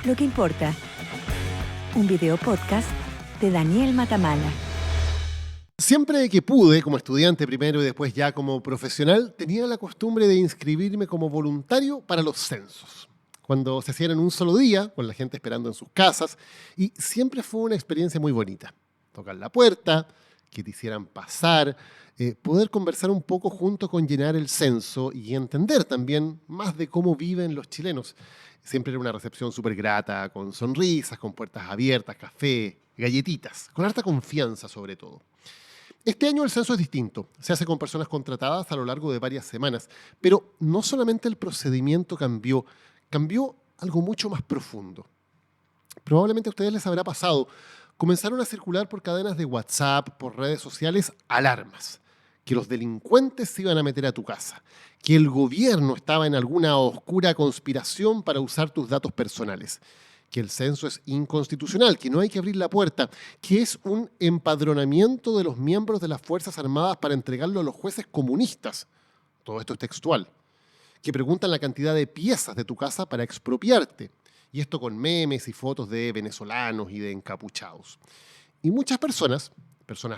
Lo que importa. Un video podcast de Daniel Matamala. Siempre que pude, como estudiante primero y después ya como profesional, tenía la costumbre de inscribirme como voluntario para los censos, cuando se hacían en un solo día, con la gente esperando en sus casas, y siempre fue una experiencia muy bonita. Tocar la puerta, que te hicieran pasar, poder conversar un poco junto con llenar el censo y entender también más de cómo viven los chilenos. Siempre era una recepción súper grata, con sonrisas, con puertas abiertas, café, galletitas, con harta confianza sobre todo. Este año el censo es distinto. Se hace con personas contratadas a lo largo de varias semanas. Pero no solamente el procedimiento cambió algo mucho más profundo. Probablemente a ustedes les habrá pasado. Comenzaron a circular por cadenas de WhatsApp, por redes sociales, alarmas. Que los delincuentes se iban a meter a tu casa. Que el gobierno estaba en alguna oscura conspiración para usar tus datos personales. Que el censo es inconstitucional, que no hay que abrir la puerta, que es un empadronamiento de los miembros de las Fuerzas Armadas para entregarlo a los jueces comunistas. Todo esto es textual. Que preguntan la cantidad de piezas de tu casa para expropiarte. Y esto con memes y fotos de venezolanos y de encapuchados. Y muchas personas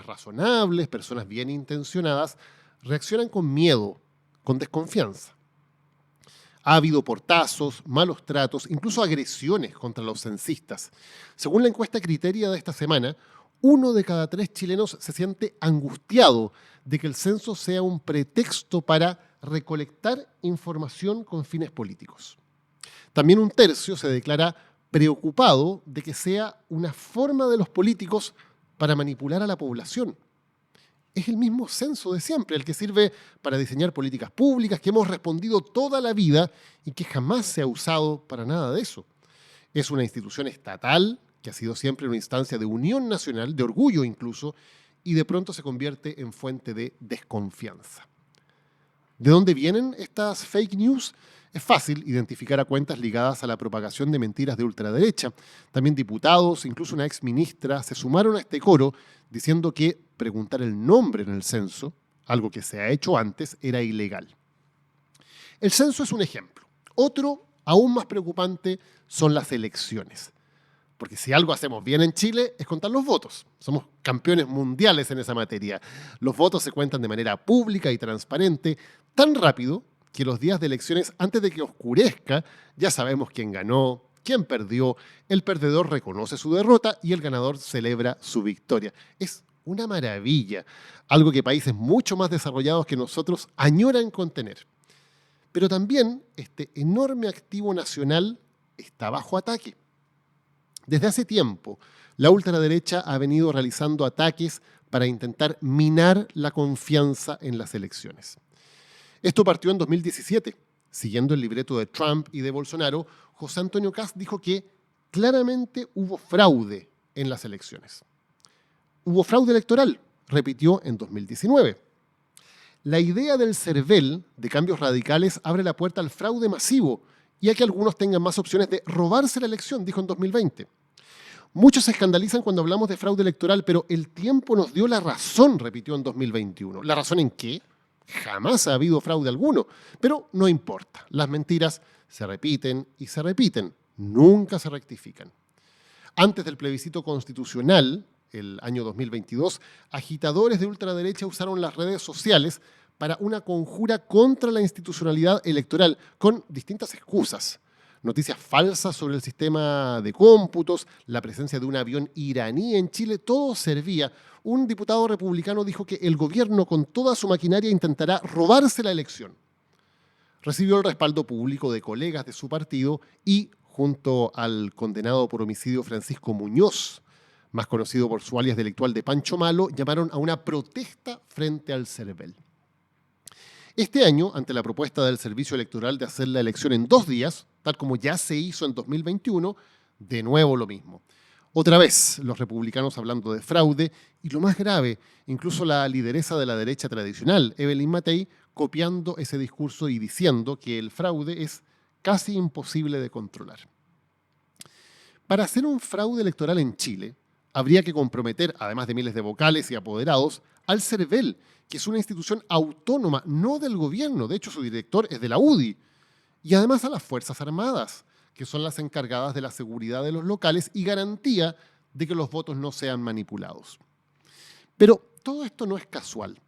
razonables, personas bien intencionadas, reaccionan con miedo, con desconfianza. Ha habido portazos, malos tratos, incluso agresiones contra los censistas. Según la encuesta Criteria de esta semana, 1 de cada 3 chilenos se siente angustiado de que el censo sea un pretexto para recolectar información con fines políticos. También 1/3 se declara preocupado de que sea una forma de los políticos para manipular a la población. Es el mismo censo de siempre, el que sirve para diseñar políticas públicas que hemos respondido toda la vida y que jamás se ha usado para nada de eso. Es una institución estatal que ha sido siempre una instancia de unión nacional, de orgullo incluso, y de pronto se convierte en fuente de desconfianza. ¿De dónde vienen estas fake news? Es fácil identificar a cuentas ligadas a la propagación de mentiras de ultraderecha. También diputados, incluso una exministra, se sumaron a este coro diciendo que preguntar el nombre en el censo, algo que se ha hecho antes, era ilegal. El censo es un ejemplo. Otro, aún más preocupante, son las elecciones. Porque si algo hacemos bien en Chile es contar los votos. Somos campeones mundiales en esa materia. Los votos se cuentan de manera pública y transparente, tan rápido que los días de elecciones, antes de que oscurezca, ya sabemos quién ganó, quién perdió, el perdedor reconoce su derrota y el ganador celebra su victoria. Es una maravilla, algo que países mucho más desarrollados que nosotros añoran contener. Pero también este enorme activo nacional está bajo ataque. Desde hace tiempo, la ultraderecha ha venido realizando ataques para intentar minar la confianza en las elecciones. Esto partió en 2017. Siguiendo el libreto de Trump y de Bolsonaro, José Antonio Kast dijo que claramente hubo fraude en las elecciones. Hubo fraude electoral, repitió en 2019. La idea del CERVEL de cambios radicales abre la puerta al fraude masivo y a que algunos tengan más opciones de robarse la elección, dijo en 2020. Muchos se escandalizan cuando hablamos de fraude electoral, pero el tiempo nos dio la razón, repitió en 2021. ¿La razón en qué? Jamás ha habido fraude alguno, pero no importa. Las mentiras se repiten y se repiten, nunca se rectifican. Antes del plebiscito constitucional, el año 2022, agitadores de ultraderecha usaron las redes sociales para una conjura contra la institucionalidad electoral con distintas excusas. Noticias falsas sobre el sistema de cómputos, la presencia de un avión iraní en Chile, todo servía. Un diputado republicano dijo que el gobierno con toda su maquinaria intentará robarse la elección. Recibió el respaldo público de colegas de su partido y, junto al condenado por homicidio Francisco Muñoz, más conocido por su alias delictual de Pancho Malo, llamaron a una protesta frente al CERVEL. Este año, ante la propuesta del Servicio Electoral de hacer la elección en 2 días, tal como ya se hizo en 2021, de nuevo lo mismo. Otra vez, los republicanos hablando de fraude y, lo más grave, incluso la lideresa de la derecha tradicional, Evelyn Matei, copiando ese discurso y diciendo que el fraude es casi imposible de controlar. Para hacer un fraude electoral en Chile, habría que comprometer, además de miles de vocales y apoderados, al CERVEL, que es una institución autónoma, no del gobierno, de hecho su director es de la UDI, y además a las Fuerzas Armadas, que son las encargadas de la seguridad de los locales y garantía de que los votos no sean manipulados. Pero todo esto no es casual.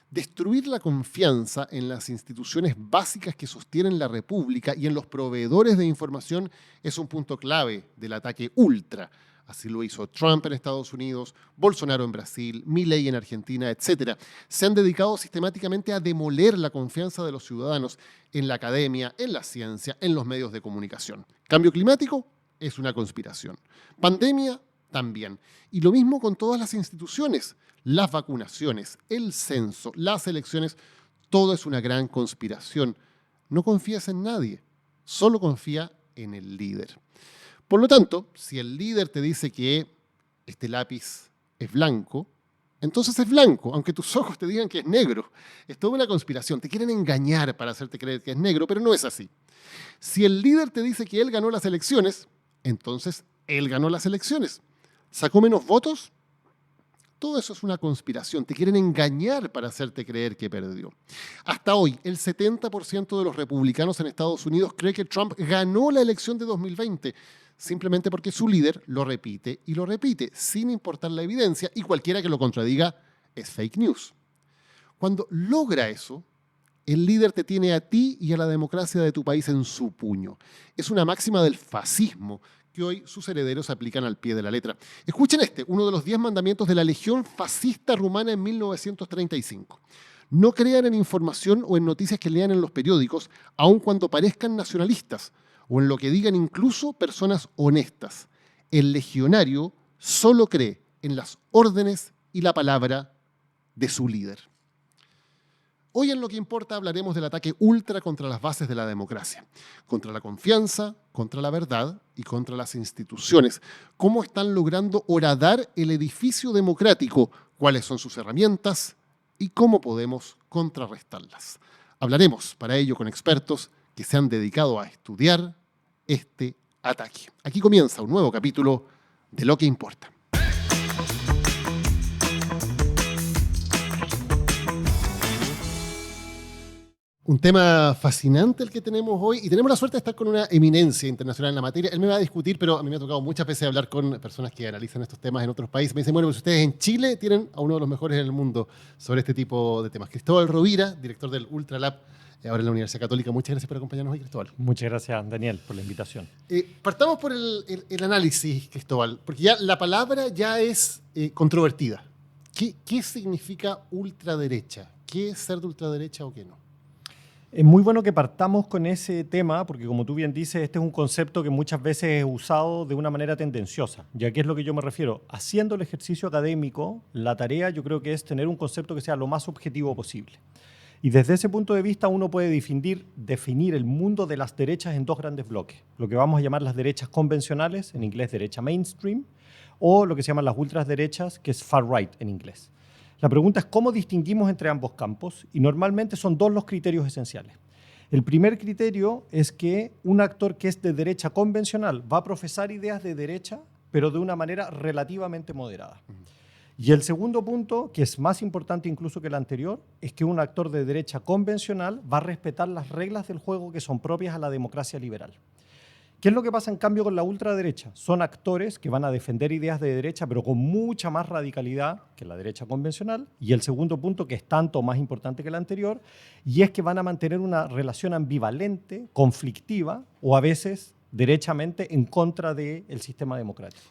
Destruir la confianza en las instituciones básicas que sostienen la República y en los proveedores de información es un punto clave del ataque ultra. Así lo hizo Trump en Estados Unidos, Bolsonaro en Brasil, Milei en Argentina, etc. Se han dedicado sistemáticamente a demoler la confianza de los ciudadanos en la academia, en la ciencia, en los medios de comunicación. Cambio climático es una conspiración. Pandemia también. Y lo mismo con todas las instituciones. Las vacunaciones, el censo, las elecciones, todo es una gran conspiración. No confías en nadie, solo confía en el líder. Por lo tanto, si el líder te dice que este lápiz es blanco, entonces es blanco, aunque tus ojos te digan que es negro. Es toda una conspiración. Te quieren engañar para hacerte creer que es negro, pero no es así. Si el líder te dice que él ganó las elecciones, entonces él ganó las elecciones. ¿Sacó menos votos? Todo eso es una conspiración. Te quieren engañar para hacerte creer que perdió. Hasta hoy, el 70% de los republicanos en Estados Unidos cree que Trump ganó la elección de 2020, simplemente porque su líder lo repite y lo repite, sin importar la evidencia, y cualquiera que lo contradiga es fake news. Cuando logra eso, el líder te tiene a ti y a la democracia de tu país en su puño. Es una máxima del fascismo que hoy sus herederos aplican al pie de la letra. Escuchen uno de los 10 mandamientos de la Legión Fascista Rumana en 1935. No crean en información o en noticias que lean en los periódicos, aun cuando parezcan nacionalistas, o en lo que digan incluso personas honestas. El legionario solo cree en las órdenes y la palabra de su líder. Hoy en Lo que importa hablaremos del ataque ultra contra las bases de la democracia, contra la confianza, contra la verdad y contra las instituciones. ¿Cómo están logrando horadar el edificio democrático? ¿Cuáles son sus herramientas? ¿Y cómo podemos contrarrestarlas? Hablaremos para ello con expertos que se han dedicado a estudiar este ataque. Aquí comienza un nuevo capítulo de Lo que importa. Un tema fascinante el que tenemos hoy y tenemos la suerte de estar con una eminencia internacional en la materia. Él me va a discutir, pero a mí me ha tocado muchas veces hablar con personas que analizan estos temas en otros países. Me dicen, bueno, pues ustedes en Chile tienen a uno de los mejores en el mundo sobre este tipo de temas. Cristóbal Rovira, director del Ultra Lab, ahora en la Universidad Católica. Muchas gracias por acompañarnos hoy, Cristóbal. Muchas gracias, Daniel, por la invitación. Partamos por el análisis, Cristóbal, porque ya la palabra ya es controvertida. ¿Qué significa ultraderecha? ¿Qué es ser de ultraderecha o qué no? Es muy bueno que partamos con ese tema, porque como tú bien dices, este es un concepto que muchas veces es usado de una manera tendenciosa. ¿Y a qué es lo que yo me refiero? Haciendo el ejercicio académico, la tarea yo creo que es tener un concepto que sea lo más objetivo posible. Y desde ese punto de vista uno puede definir el mundo de las derechas en dos grandes bloques. Lo que vamos a llamar las derechas convencionales, en inglés derecha mainstream, o lo que se llaman las ultraderechas, que es far right en inglés. La pregunta es cómo distinguimos entre ambos campos y normalmente son dos los criterios esenciales. El primer criterio es que un actor que es de derecha convencional va a profesar ideas de derecha, pero de una manera relativamente moderada. Y el segundo punto, que es más importante incluso que el anterior, es que un actor de derecha convencional va a respetar las reglas del juego que son propias a la democracia liberal. ¿Qué es lo que pasa en cambio con la ultraderecha? Son actores que van a defender ideas de derecha, pero con mucha más radicalidad que la derecha convencional. Y el segundo punto, que es tanto más importante que el anterior, y es que van a mantener una relación ambivalente, conflictiva, o a veces derechamente en contra del sistema democrático.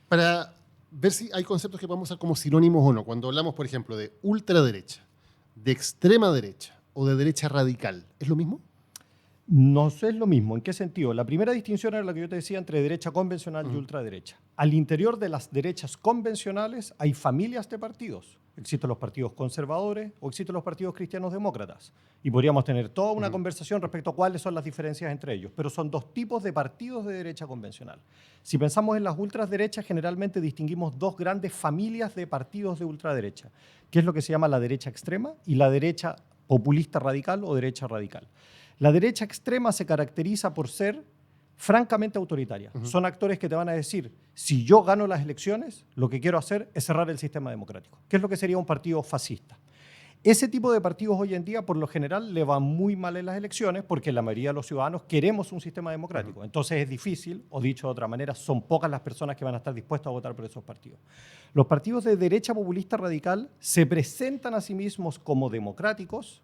Para ver si hay conceptos que podemos usar como sinónimos o no, cuando hablamos, por ejemplo, de ultraderecha, de extrema derecha o de derecha radical, ¿es lo mismo? No es lo mismo. ¿En qué sentido? La primera distinción era la que yo te decía entre derecha convencional y ultraderecha. Al interior de las derechas convencionales hay familias de partidos. Existen los partidos conservadores o existen los partidos cristianos demócratas. Y podríamos tener toda una conversación respecto a cuáles son las diferencias entre ellos. Pero son dos tipos de partidos de derecha convencional. Si pensamos en las ultraderechas, generalmente distinguimos dos grandes familias de partidos de ultraderecha, que es lo que se llama la derecha extrema y la derecha populista radical o derecha radical. La derecha extrema se caracteriza por ser francamente autoritaria. Son actores que te van a decir, si yo gano las elecciones, lo que quiero hacer es cerrar el sistema democrático, que es lo que sería un partido fascista. Ese tipo de partidos hoy en día, por lo general, le va muy mal en las elecciones porque la mayoría de los ciudadanos queremos un sistema democrático. Entonces es difícil, o dicho de otra manera, son pocas las personas que van a estar dispuestas a votar por esos partidos. Los partidos de derecha populista radical se presentan a sí mismos como democráticos,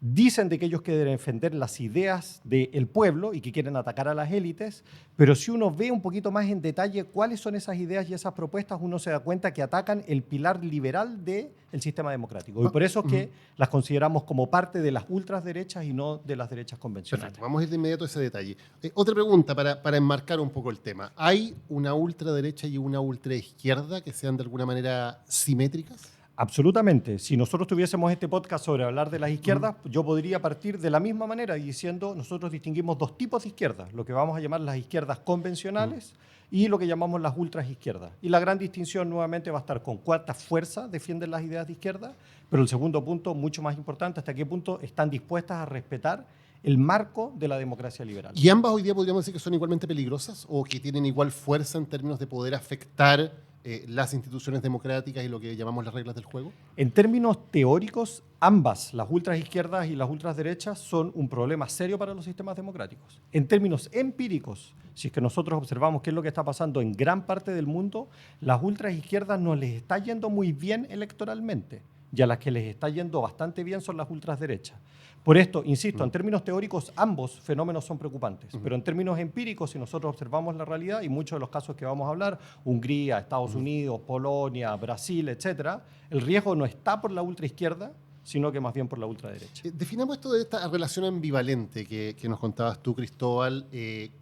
dicen de que ellos quieren defender las ideas del pueblo y que quieren atacar a las élites, pero si uno ve un poquito más en detalle cuáles son esas ideas y esas propuestas, uno se da cuenta que atacan el pilar liberal del sistema democrático. Y por eso es que las consideramos como parte de las ultraderechas y no de las derechas convencionales. Perfecto, vamos a ir de inmediato a ese detalle. Otra pregunta para enmarcar un poco el tema. ¿Hay una ultraderecha y una ultraizquierda que sean de alguna manera simétricas? Absolutamente. Si nosotros tuviésemos este podcast sobre hablar de las izquierdas, yo podría partir de la misma manera diciendo nosotros distinguimos dos tipos de izquierdas, lo que vamos a llamar las izquierdas convencionales y lo que llamamos las ultraizquierdas. Y la gran distinción nuevamente va a estar con cuánta fuerza defienden las ideas de izquierda, pero el segundo punto, mucho más importante, hasta qué punto están dispuestas a respetar el marco de la democracia liberal. ¿Y ambas hoy día podríamos decir que son igualmente peligrosas o que tienen igual fuerza en términos de poder afectar las instituciones democráticas y lo que llamamos las reglas del juego? En términos teóricos, ambas, las ultraizquierdas y las ultraderechas, son un problema serio para los sistemas democráticos. En términos empíricos, si es que nosotros observamos qué es lo que está pasando en gran parte del mundo, las ultraizquierdas no les está yendo muy bien electoralmente, y a las que les está yendo bastante bien son las ultraderechas. Por esto, insisto, en términos teóricos ambos fenómenos son preocupantes, pero en términos empíricos, si nosotros observamos la realidad y muchos de los casos que vamos a hablar, Hungría, Estados Unidos, Polonia, Brasil, etcétera, el riesgo no está por la ultraizquierda, sino que más bien por la ultraderecha. Definamos esto de esta relación ambivalente que nos contabas tú, Cristóbal,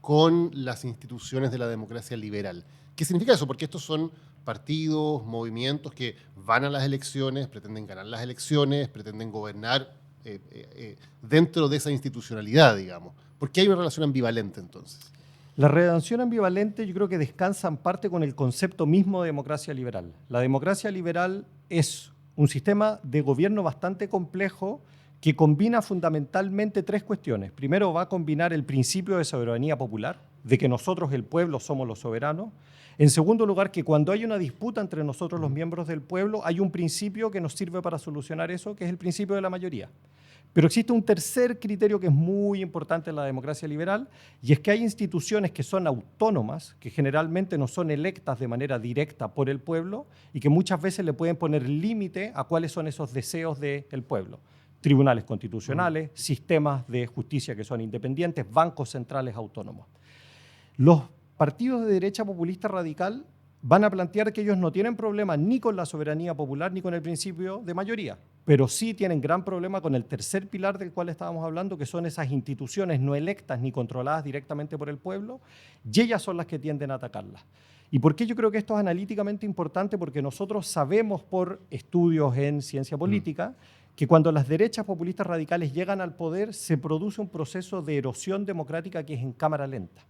con las instituciones de la democracia liberal. ¿Qué significa eso? Porque estos son partidos, movimientos que van a las elecciones, pretenden ganar las elecciones, pretenden gobernar dentro de esa institucionalidad, digamos. ¿Por qué hay una relación ambivalente entonces? La relación ambivalente yo creo que descansa en parte con el concepto mismo de democracia liberal. La democracia liberal es un sistema de gobierno bastante complejo que combina fundamentalmente tres cuestiones. Primero, va a combinar el principio de soberanía popular, de que nosotros, el pueblo, somos los soberanos. En segundo lugar, que cuando hay una disputa entre nosotros, los miembros del pueblo, hay un principio que nos sirve para solucionar eso, que es el principio de la mayoría. Pero existe un tercer criterio que es muy importante en la democracia liberal, y es que hay instituciones que son autónomas, que generalmente no son electas de manera directa por el pueblo y que muchas veces le pueden poner límite a cuáles son esos deseos del pueblo. Tribunales constitucionales, sistemas de justicia que son independientes, bancos centrales autónomos. Los partidos de derecha populista radical van a plantear que ellos no tienen problema ni con la soberanía popular ni con el principio de mayoría, pero sí tienen gran problema con el tercer pilar del cual estábamos hablando, que son esas instituciones no electas ni controladas directamente por el pueblo, y ellas son las que tienden a atacarlas. ¿Y por qué yo creo que esto es analíticamente importante? Porque nosotros sabemos por estudios en ciencia política que cuando las derechas populistas radicales llegan al poder se produce un proceso de erosión democrática que es en cámara lenta.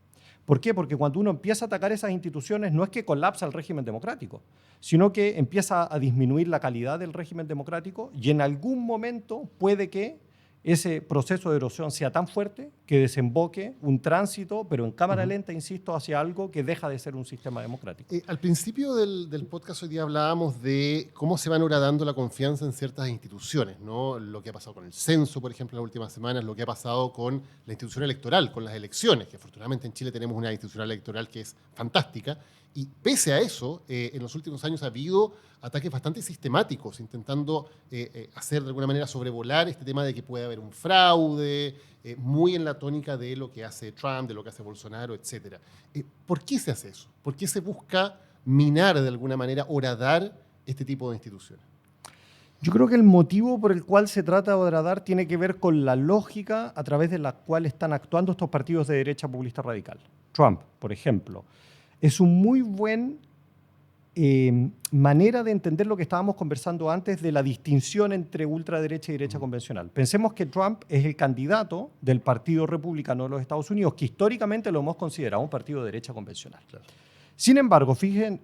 ¿Por qué? Porque cuando uno empieza a atacar esas instituciones no es que colapsa el régimen democrático, sino que empieza a disminuir la calidad del régimen democrático y en algún momento puede que ese proceso de erosión sea tan fuerte que desemboque un tránsito, pero en cámara lenta, insisto, hacia algo que deja de ser un sistema democrático. Al principio del podcast hoy día hablábamos de cómo se van horadando la confianza en ciertas instituciones, ¿no? Lo que ha pasado con el censo, por ejemplo, en las últimas semanas, lo que ha pasado con la institución electoral, con las elecciones, que afortunadamente en Chile tenemos una institución electoral que es fantástica, y pese a eso, en los últimos años ha habido ataques bastante sistemáticos, intentando hacer de alguna manera sobrevolar este tema de que puede haber un fraude, muy en la tónica de lo que hace Trump, de lo que hace Bolsonaro, etc. ¿Por qué se hace eso? ¿Por qué se busca minar de alguna manera, horadar este tipo de instituciones? Yo creo que el motivo por el cual se trata de horadar tiene que ver con la lógica a través de la cual están actuando estos partidos de derecha populista radical. Trump, por ejemplo, es un muy buen manera de entender lo que estábamos conversando antes de la distinción entre ultraderecha y derecha convencional. Pensemos que Trump es el candidato del Partido Republicano de los Estados Unidos, que históricamente lo hemos considerado un partido de derecha convencional. Claro. Sin embargo,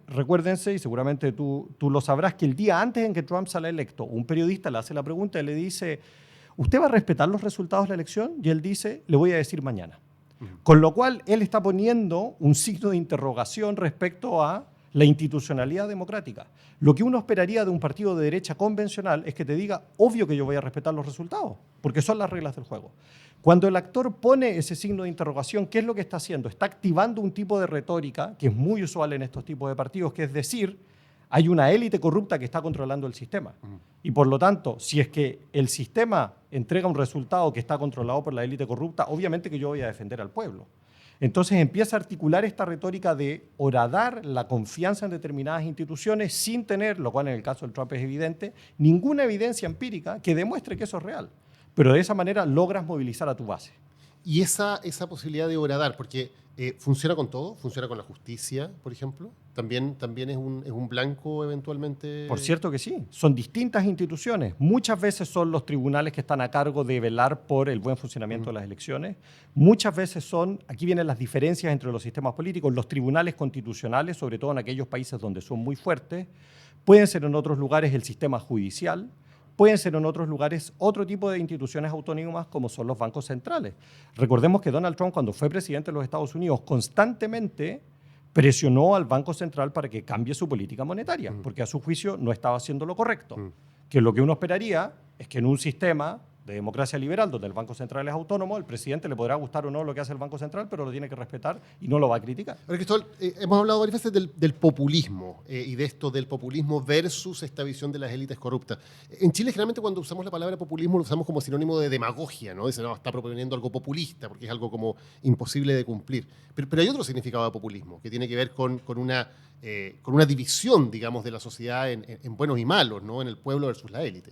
recuérdense, y seguramente tú lo sabrás, que el día antes en que Trump sale electo, un periodista le hace la pregunta y le dice, ¿usted va a respetar los resultados de la elección? Y él dice, le voy a decir mañana. Con lo cual, él está poniendo un signo de interrogación respecto a la institucionalidad democrática. Lo que uno esperaría de un partido de derecha convencional es que te diga, obvio que yo voy a respetar los resultados, porque son las reglas del juego. Cuando el actor pone ese signo de interrogación, ¿qué es lo que está haciendo? Está activando un tipo de retórica que es muy usual en estos tipos de partidos, que es decir, hay una élite corrupta que está controlando el sistema. Y por lo tanto, si es que el sistema entrega un resultado que está controlado por la élite corrupta, obviamente que yo voy a defender al pueblo. Entonces empieza a articular esta retórica de horadar la confianza en determinadas instituciones sin tener, lo cual en el caso del Trump es evidente, ninguna evidencia empírica que demuestre que eso es real. Pero de esa manera logras movilizar a tu base. Y esa posibilidad de horadar, porque funciona con todo, funciona con la justicia, por ejemplo, también es un blanco eventualmente. Por cierto que sí, son distintas instituciones. Muchas veces son los tribunales que están a cargo de velar por el buen funcionamiento de las elecciones. Muchas veces son, aquí vienen las diferencias entre los sistemas políticos, los tribunales constitucionales, sobre todo en aquellos países donde son muy fuertes. Pueden ser en otros lugares el sistema judicial. Pueden ser en otros lugares otro tipo de instituciones autónomas como son los bancos centrales. Recordemos que Donald Trump, cuando fue presidente de los Estados Unidos, constantemente presionó al Banco Central para que cambie su política monetaria, porque a su juicio no estaba haciendo lo correcto. Que lo que uno esperaría es que en un sistema de democracia liberal, donde el Banco Central es autónomo, el presidente le podrá gustar o no lo que hace el Banco Central, pero lo tiene que respetar y no lo va a criticar. Ahora, Cristóbal, hemos hablado varias veces del populismo y de esto del populismo versus esta visión de las élites corruptas. En Chile, generalmente, cuando usamos la palabra populismo, lo usamos como sinónimo de demagogia, ¿no? Dicen, no, está proponiendo algo populista, porque es algo como imposible de cumplir. Pero hay otro significado de populismo, que tiene que ver con una división, digamos, de la sociedad en buenos y malos, ¿no? En el pueblo versus la élite.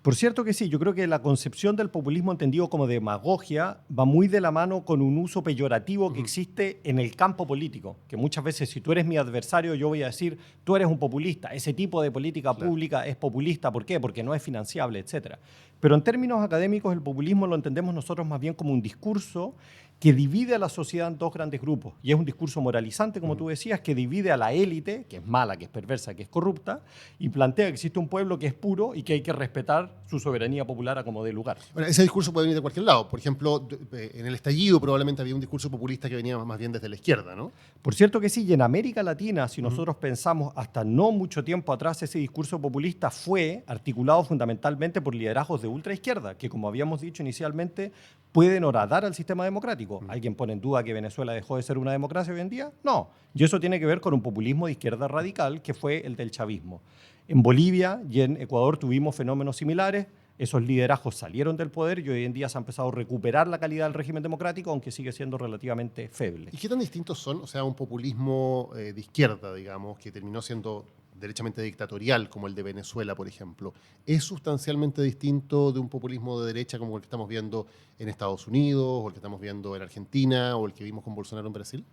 Por cierto que sí, yo creo que la concepción del populismo entendido como demagogia va muy de la mano con un uso peyorativo que existe en el campo político, que muchas veces si tú eres mi adversario yo voy a decir, tú eres un populista, ese tipo de política pública es populista, ¿por qué? Porque no es financiable, etc. Pero en términos académicos el populismo lo entendemos nosotros más bien como un discurso que divide a la sociedad en dos grandes grupos. Y es un discurso moralizante, como tú decías, que divide a la élite, que es mala, que es perversa, que es corrupta, y plantea que existe un pueblo que es puro y que hay que respetar su soberanía popular a como dé lugar. Bueno, ese discurso puede venir de cualquier lado. Por ejemplo, en el estallido probablemente había un discurso populista que venía más bien desde la izquierda, ¿no? Por cierto que sí, y en América Latina, si nosotros pensamos hasta no mucho tiempo atrás, ese discurso populista fue articulado fundamentalmente por liderazgos de ultraizquierda, que como habíamos dicho inicialmente, pueden horadar al sistema democrático. ¿Alguien pone en duda que Venezuela dejó de ser una democracia hoy en día? No. Y eso tiene que ver con un populismo de izquierda radical, que fue el del chavismo. En Bolivia y en Ecuador tuvimos fenómenos similares. Esos liderazgos salieron del poder y hoy en día se ha empezado a recuperar la calidad del régimen democrático, aunque sigue siendo relativamente feble. ¿Y qué tan distintos son? O sea, un populismo de izquierda, digamos, que terminó siendo derechamente dictatorial, como el de Venezuela, por ejemplo, ¿es sustancialmente distinto de un populismo de derecha como el que estamos viendo en Estados Unidos, o el que estamos viendo en Argentina, o el que vimos con Bolsonaro en Brasil?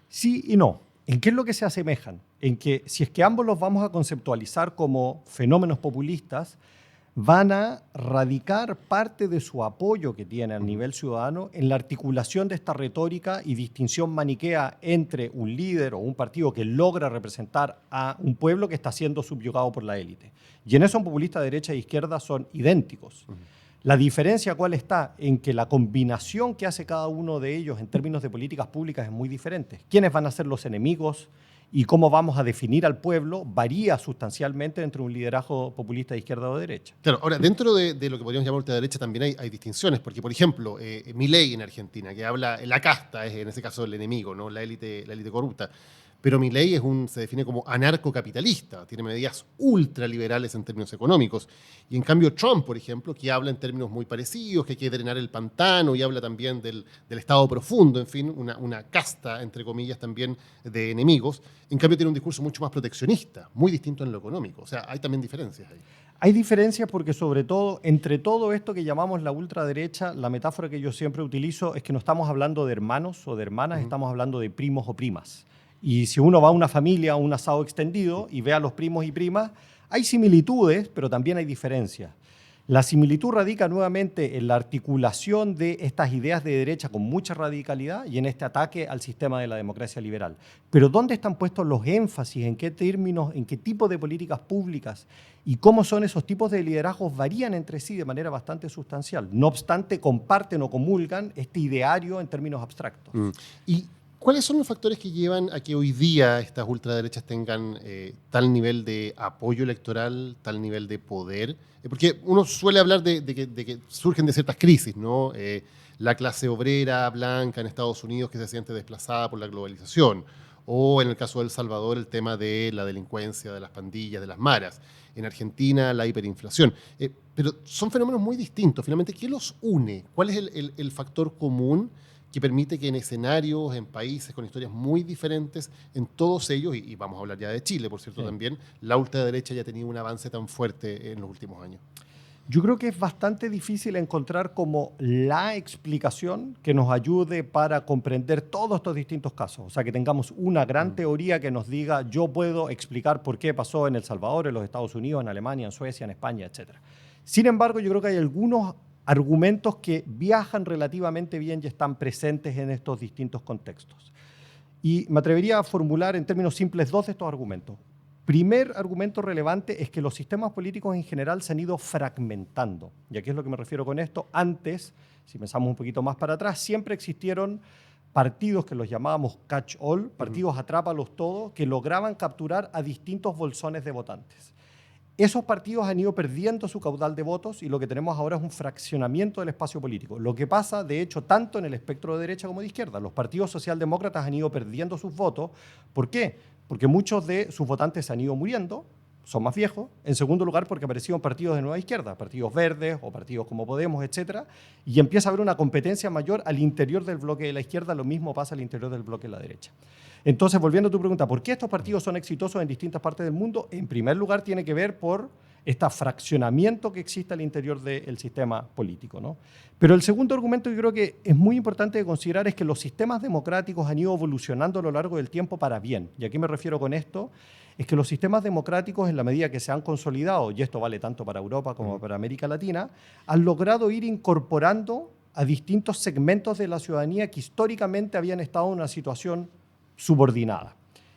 Sí y no. ¿En qué es lo que se asemejan? En que si es que ambos los vamos a conceptualizar como fenómenos populistas, van a radicar parte de su apoyo que tiene a nivel ciudadano en la articulación de esta retórica y distinción maniquea entre un líder o un partido que logra representar a un pueblo que está siendo subyugado por la élite. Y en eso un populista de derecha e izquierda son idénticos. La diferencia cuál está en que la combinación que hace cada uno de ellos en términos de políticas públicas es muy diferente. ¿Quiénes van a ser los enemigos? Y cómo vamos a definir al pueblo varía sustancialmente entre un liderazgo populista de izquierda o de derecha. Claro, ahora, dentro de lo que podríamos llamar ultraderecha también hay distinciones, porque, por ejemplo, Milei en Argentina, que habla, la casta es en ese caso el enemigo, ¿no? La élite corrupta. Pero Milei se define como anarcocapitalista, tiene medidas ultraliberales en términos económicos. Y en cambio Trump, por ejemplo, que habla en términos muy parecidos, que hay que drenar el pantano y habla también del Estado profundo, en fin, una casta, entre comillas, también de enemigos. En cambio tiene un discurso mucho más proteccionista, muy distinto en lo económico. O sea, hay también diferencias ahí. Hay diferencias porque sobre todo, entre todo esto que llamamos la ultraderecha, la metáfora que yo siempre utilizo es que no estamos hablando de hermanos o de hermanas, estamos hablando de primos o primas. Y si uno va a una familia, a un asado extendido y ve a los primos y primas, hay similitudes, pero también hay diferencias. La similitud radica nuevamente en la articulación de estas ideas de derecha con mucha radicalidad y en este ataque al sistema de la democracia liberal. Pero ¿dónde están puestos los énfasis? ¿En qué términos? ¿En qué tipo de políticas públicas? Y cómo son esos tipos de liderazgos varían entre sí de manera bastante sustancial. No obstante, comparten o comulgan este ideario en términos abstractos. Y ¿Cuáles son los factores que llevan a que hoy día estas ultraderechas tengan tal nivel de apoyo electoral, tal nivel de poder? Porque uno suele hablar de que surgen de ciertas crisis, ¿no? La clase obrera blanca en Estados Unidos que se siente desplazada por la globalización, o en el caso de El Salvador el tema de la delincuencia, de las pandillas, de las maras. En Argentina la hiperinflación. Pero son fenómenos muy distintos. Finalmente, ¿qué los une? ¿Cuál es el factor común que permite que en escenarios, en países con historias muy diferentes, en todos ellos, y vamos a hablar ya de Chile, por cierto, también, la ultraderecha ya ha tenido un avance tan fuerte en los últimos años? Yo creo que es bastante difícil encontrar como la explicación que nos ayude para comprender todos estos distintos casos. O sea, que tengamos una gran teoría que nos diga, yo puedo explicar por qué pasó en El Salvador, en los Estados Unidos, en Alemania, en Suecia, en España, etc. Sin embargo, yo creo que hay algunos argumentos que viajan relativamente bien y están presentes en estos distintos contextos. Y me atrevería a formular en términos simples dos de estos argumentos. Primer argumento relevante es que los sistemas políticos en general se han ido fragmentando. ¿Y a qué es lo que me refiero con esto? Antes, si pensamos un poquito más para atrás, siempre existieron partidos que los llamábamos catch-all, partidos atrápalos todos, que lograban capturar a distintos bolsones de votantes. Esos partidos han ido perdiendo su caudal de votos y lo que tenemos ahora es un fraccionamiento del espacio político. Lo que pasa, de hecho, tanto en el espectro de derecha como de izquierda. Los partidos socialdemócratas han ido perdiendo sus votos. ¿Por qué? Porque muchos de sus votantes se han ido muriendo, son más viejos. En segundo lugar, porque aparecieron partidos de nueva izquierda, partidos verdes o partidos como Podemos, etc. Y empieza a haber una competencia mayor al interior del bloque de la izquierda. Lo mismo pasa al interior del bloque de la derecha. Entonces, volviendo a tu pregunta, ¿por qué estos partidos son exitosos en distintas partes del mundo? En primer lugar, tiene que ver por este fraccionamiento que existe al interior del sistema político, ¿no? Pero el segundo argumento que creo que es muy importante de considerar es que los sistemas democráticos han ido evolucionando a lo largo del tiempo para bien. ¿Y a qué me refiero con esto? Es que los sistemas democráticos, en la medida que se han consolidado, y esto vale tanto para Europa como para América Latina, han logrado ir incorporando a distintos segmentos de la ciudadanía que históricamente habían estado en una situación subordinada.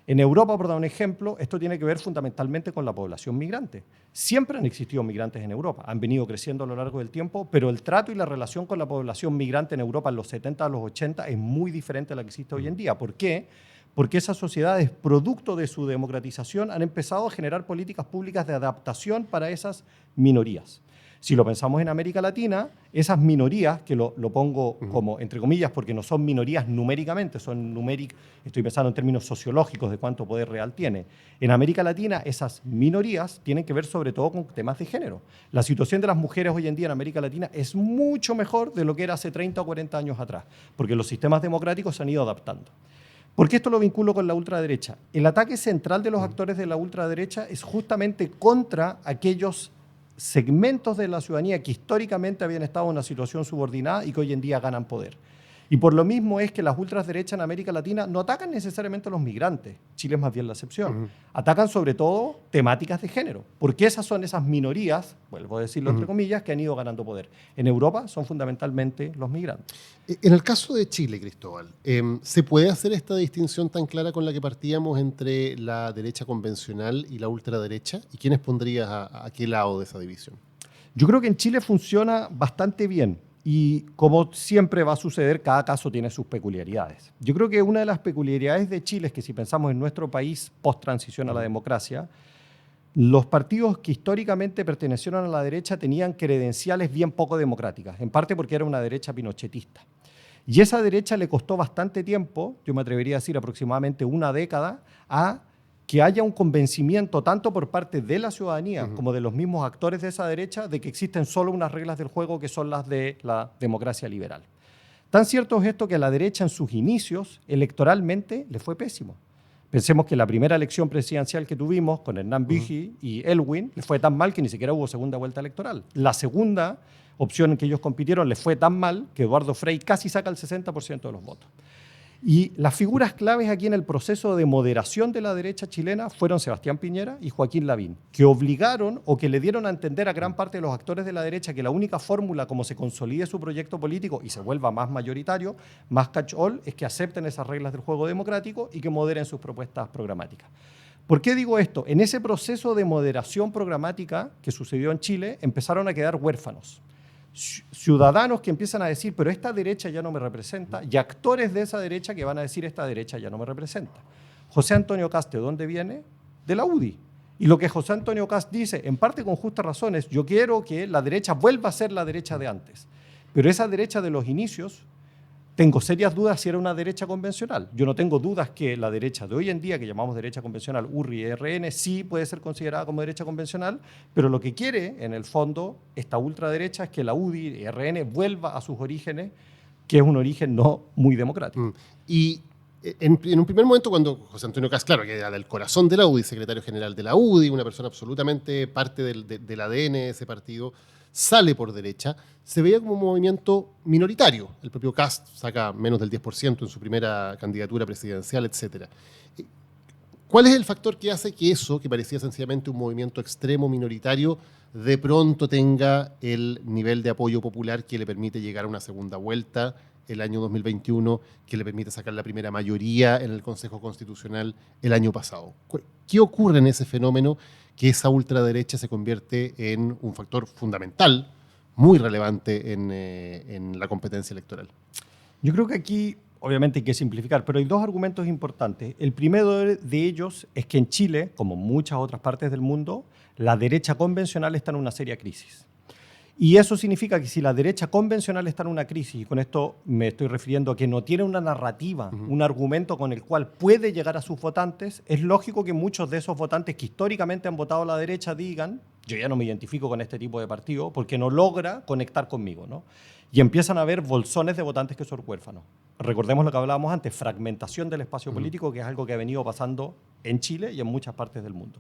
En Europa, por dar un ejemplo, esto tiene que ver fundamentalmente con la población migrante. Siempre han existido migrantes en Europa, han venido creciendo a lo largo del tiempo, pero el trato y la relación con la población migrante en Europa en los 70 a los 80 es muy diferente a la que existe hoy en día. ¿Por qué? Porque esas sociedades, producto de su democratización, han empezado a generar políticas públicas de adaptación para esas minorías. Si lo pensamos en América Latina, esas minorías, que lo pongo como entre comillas porque no son minorías numéricamente, estoy pensando en términos sociológicos de cuánto poder real tiene. En América Latina, esas minorías tienen que ver sobre todo con temas de género. La situación de las mujeres hoy en día en América Latina es mucho mejor de lo que era hace 30 o 40 años atrás, porque los sistemas democráticos se han ido adaptando. ¿Por qué esto lo vinculo con la ultraderecha? El ataque central de los actores de la ultraderecha es justamente contra aquellos segmentos de la ciudadanía que históricamente habían estado en una situación subordinada y que hoy en día ganan poder. Y por lo mismo es que las ultraderechas en América Latina no atacan necesariamente a los migrantes, Chile es más bien la excepción, atacan sobre todo temáticas de género, porque esas son esas minorías, vuelvo a decirlo entre comillas, que han ido ganando poder. En Europa son fundamentalmente los migrantes. En el caso de Chile, Cristóbal, ¿se puede hacer esta distinción tan clara con la que partíamos entre la derecha convencional y la ultraderecha? ¿Y quiénes pondrías a qué lado de esa división? Yo creo que en Chile funciona bastante bien. Y como siempre va a suceder, cada caso tiene sus peculiaridades. Yo creo que una de las peculiaridades de Chile es que si pensamos en nuestro país post-transición a la democracia, los partidos que históricamente pertenecieron a la derecha tenían credenciales bien poco democráticas, en parte porque era una derecha pinochetista. Y esa derecha le costó bastante tiempo, yo me atrevería a decir aproximadamente una década, a que haya un convencimiento tanto por parte de la ciudadanía como de los mismos actores de esa derecha de que existen solo unas reglas del juego que son las de la democracia liberal. Tan cierto es esto que a la derecha en sus inicios electoralmente le fue pésimo. Pensemos que la primera elección presidencial que tuvimos con Hernán Büchi y Elwin le fue tan mal que ni siquiera hubo segunda vuelta electoral. La segunda opción en que ellos compitieron le fue tan mal que Eduardo Frei casi saca el 60% de los votos. Y las figuras claves aquí en el proceso de moderación de la derecha chilena fueron Sebastián Piñera y Joaquín Lavín, que obligaron o que le dieron a entender a gran parte de los actores de la derecha que la única fórmula como se consolide su proyecto político y se vuelva más mayoritario, más catch-all, es que acepten esas reglas del juego democrático y que moderen sus propuestas programáticas. ¿Por qué digo esto? En ese proceso de moderación programática que sucedió en Chile, empezaron a quedar huérfanos. ciudadanos que empiezan a decir, pero esta derecha ya no me representa, y actores de esa derecha que van a decir, esta derecha ya no me representa. José Antonio Kast, ¿de dónde viene? De la UDI. Y lo que José Antonio Kast dice, en parte con justas razones, yo quiero que la derecha vuelva a ser la derecha de antes. Pero esa derecha de los inicios, tengo serias dudas si era una derecha convencional. Yo no tengo dudas que la derecha de hoy en día, que llamamos derecha convencional, URRI y ERN, sí puede ser considerada como derecha convencional, pero lo que quiere, en el fondo, esta ultraderecha es que la UDI y ERN vuelva a sus orígenes, que es un origen no muy democrático. Y en un primer momento, cuando José Antonio Kast, claro, que era del corazón de la UDI, secretario general de la UDI, una persona absolutamente parte del ADN de ese partido, sale por derecha, se veía como un movimiento minoritario. El propio Kast saca menos del 10% en su primera candidatura presidencial, etc. ¿Cuál es el factor que hace que eso, que parecía sencillamente un movimiento extremo minoritario, de pronto tenga el nivel de apoyo popular que le permite llegar a una segunda vuelta el año 2021, que le permite sacar la primera mayoría en el Consejo Constitucional el año pasado? ¿Qué ocurre en ese fenómeno que esa ultraderecha se convierte en un factor fundamental, muy relevante en la competencia electoral? Yo creo que aquí, obviamente, hay que simplificar, pero hay dos argumentos importantes. El primero de ellos es que en Chile, como en muchas otras partes del mundo, la derecha convencional está en una seria crisis. Y eso significa que si la derecha convencional está en una crisis, y con esto me estoy refiriendo a que no tiene una narrativa, un argumento con el cual puede llegar a sus votantes, es lógico que muchos de esos votantes que históricamente han votado a la derecha digan, yo ya no me identifico con este tipo de partido porque no logra conectar conmigo, ¿no? Y empiezan a haber bolsones de votantes que son huérfanos. Recordemos lo que hablábamos antes, fragmentación del espacio político, que es algo que ha venido pasando en Chile y en muchas partes del mundo.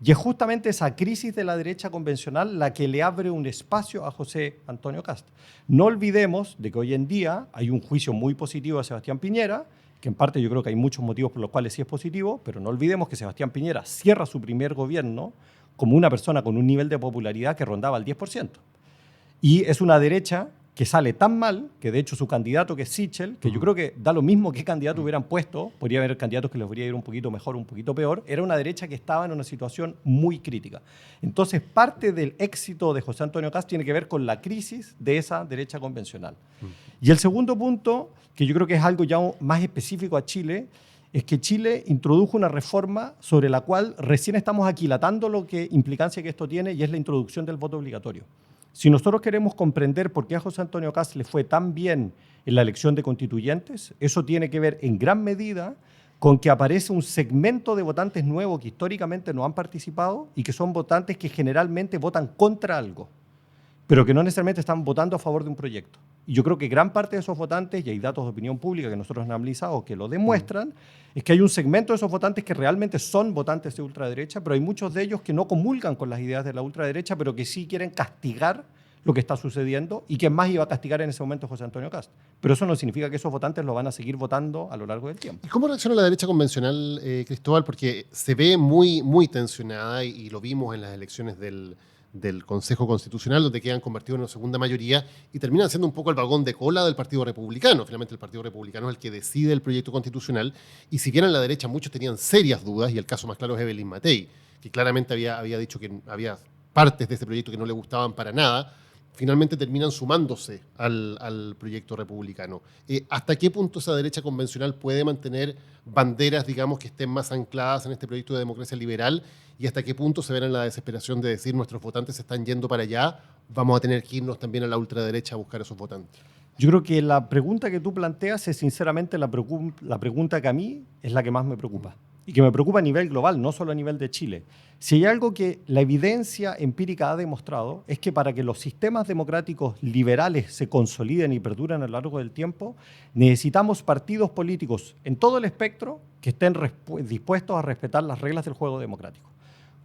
Y es justamente esa crisis de la derecha convencional la que le abre un espacio a José Antonio Kast. No olvidemos de que hoy en día hay un juicio muy positivo a Sebastián Piñera, que en parte yo creo que hay muchos motivos por los cuales sí es positivo, pero no olvidemos que Sebastián Piñera cierra su primer gobierno como una persona con un nivel de popularidad que rondaba el 10%. Y es una derecha que sale tan mal, que de hecho su candidato, que es Sichel, que yo creo que da lo mismo qué candidato hubieran puesto, podría haber candidatos que les podría ir un poquito mejor, un poquito peor, era una derecha que estaba en una situación muy crítica. Entonces, parte del éxito de José Antonio Kast tiene que ver con la crisis de esa derecha convencional. Y el segundo punto, que yo creo que es algo ya más específico a Chile, es que Chile introdujo una reforma sobre la cual recién estamos aquilatando lo que implicancia que esto tiene, y es la introducción del voto obligatorio. Si nosotros queremos comprender por qué a José Antonio Kast le fue tan bien en la elección de constituyentes, eso tiene que ver en gran medida con que aparece un segmento de votantes nuevos que históricamente no han participado y que son votantes que generalmente votan contra algo, pero que no necesariamente están votando a favor de un proyecto. Y yo creo que gran parte de esos votantes, y hay datos de opinión pública que nosotros hemos analizado que lo demuestran, es que hay un segmento de esos votantes que realmente son votantes de ultraderecha, pero hay muchos de ellos que no comulgan con las ideas de la ultraderecha, pero que sí quieren castigar lo que está sucediendo, y que más iba a castigar en ese momento José Antonio Kast. Pero eso no significa que esos votantes lo van a seguir votando a lo largo del tiempo. ¿Y cómo reacciona la derecha convencional, Cristóbal? Porque se ve muy, muy tensionada, y lo vimos en las elecciones del Consejo Constitucional, donde quedan convertidos en una segunda mayoría y terminan siendo un poco el vagón de cola del Partido Republicano. Finalmente el Partido Republicano es el que decide el proyecto constitucional, y si bien en la derecha muchos tenían serias dudas, y el caso más claro es Evelyn Matei, que claramente había dicho que había partes de ese proyecto que no le gustaban para nada, finalmente terminan sumándose al proyecto republicano. ¿Hasta qué punto esa derecha convencional puede mantener banderas, digamos, que estén más ancladas en este proyecto de democracia liberal? ¿Y hasta qué punto se ven en la desesperación de decir nuestros votantes se están yendo para allá, vamos a tener que irnos también a la ultraderecha a buscar a esos votantes? Yo creo que la pregunta que tú planteas es sinceramente la pregunta que a mí es la que más me preocupa. Y que me preocupa a nivel global, no solo a nivel de Chile. Si hay algo que la evidencia empírica ha demostrado, es que para que los sistemas democráticos liberales se consoliden y perduren a lo largo del tiempo, necesitamos partidos políticos en todo el espectro que estén dispuestos a respetar las reglas del juego democrático.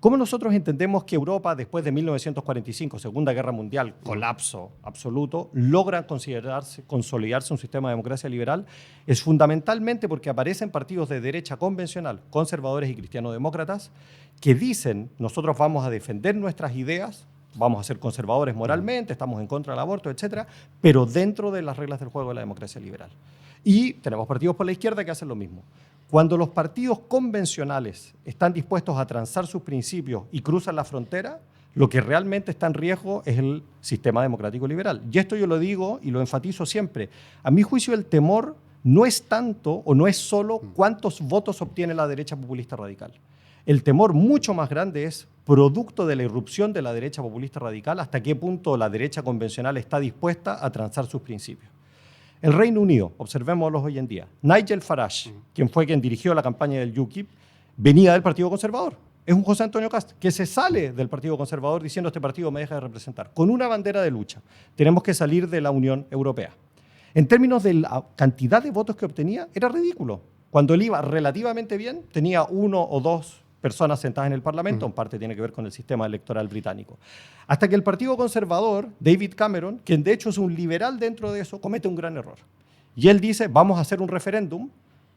¿Cómo nosotros entendemos que Europa, después de 1945, Segunda Guerra Mundial, colapso absoluto, logra consolidarse un sistema de democracia liberal? Es fundamentalmente porque aparecen partidos de derecha convencional, conservadores y cristiano-demócratas, que dicen, nosotros vamos a defender nuestras ideas, vamos a ser conservadores moralmente, estamos en contra del aborto, etcétera, pero dentro de las reglas del juego de la democracia liberal. Y tenemos partidos por la izquierda que hacen lo mismo. Cuando los partidos convencionales están dispuestos a transar sus principios y cruzan la frontera, Lo que realmente está en riesgo es el sistema democrático liberal. Y esto yo lo digo y lo enfatizo siempre. A mi juicio, el temor no es tanto o no es solo cuántos votos obtiene la derecha populista radical. El temor mucho más grande es producto de la irrupción de la derecha populista radical, hasta qué punto la derecha convencional está dispuesta a transar sus principios. El Reino Unido, observémoslo hoy en día. Nigel Farage, quien dirigió la campaña del UKIP, venía del Partido Conservador. Es un José Antonio Cast que se sale del Partido Conservador diciendo este partido me deja de representar, con una bandera de lucha. Tenemos que salir de la Unión Europea. En términos de la cantidad de votos que obtenía, era ridículo. Cuando él iba relativamente bien, tenía 1 o 2 personas sentadas en el Parlamento, en parte tiene que ver con el sistema electoral británico. Hasta que el Partido Conservador, David Cameron, quien de hecho es un liberal dentro de eso, comete un gran error. Y él dice, vamos a hacer un referéndum,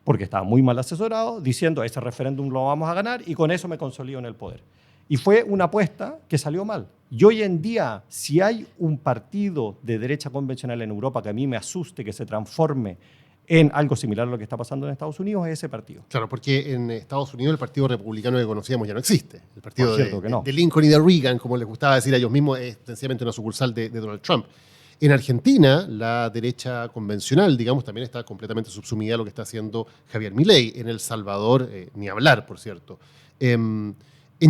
porque estaba muy mal asesorado, diciendo, ese referéndum lo vamos a ganar y con eso me consolido en el poder. Y fue una apuesta que salió mal. Y hoy en día, si hay un partido de derecha convencional en Europa que a mí me asuste que se transforme en algo similar a lo que está pasando en Estados Unidos, es ese partido. Claro, porque en Estados Unidos el partido republicano que conocíamos ya no existe. El partido no. de Lincoln y de Reagan, como les gustaba decir a ellos mismos, es sencillamente una sucursal de Donald Trump. En Argentina, la derecha convencional, digamos, también está completamente subsumida a lo que está haciendo Javier Milei. En El Salvador, ni hablar, por cierto. En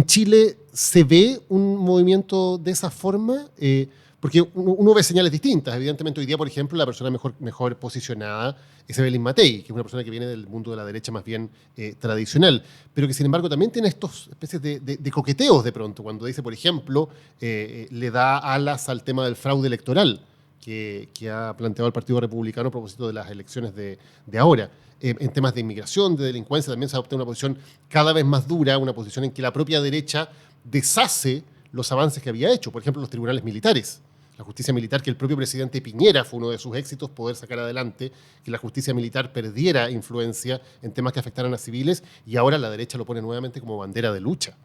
Chile, ¿se ve un movimiento de esa forma? Porque uno ve señales distintas. Evidentemente, hoy día, por ejemplo, la persona mejor posicionada es Evelyn Matei, que es una persona que viene del mundo de la derecha más bien tradicional, pero que, sin embargo, también tiene estos especies de coqueteos de pronto, cuando dice, por ejemplo, le da alas al tema del fraude electoral que ha planteado el Partido Republicano a propósito de las elecciones de ahora. En temas de inmigración, de delincuencia, también se adopta una posición cada vez más dura, una posición en que la propia derecha deshace los avances que había hecho. Por ejemplo, los tribunales militares. La justicia militar, que el propio presidente Piñera fue uno de sus éxitos, poder sacar adelante, que la justicia militar perdiera influencia en temas que afectaran a civiles, y ahora la derecha lo pone nuevamente como bandera de lucha.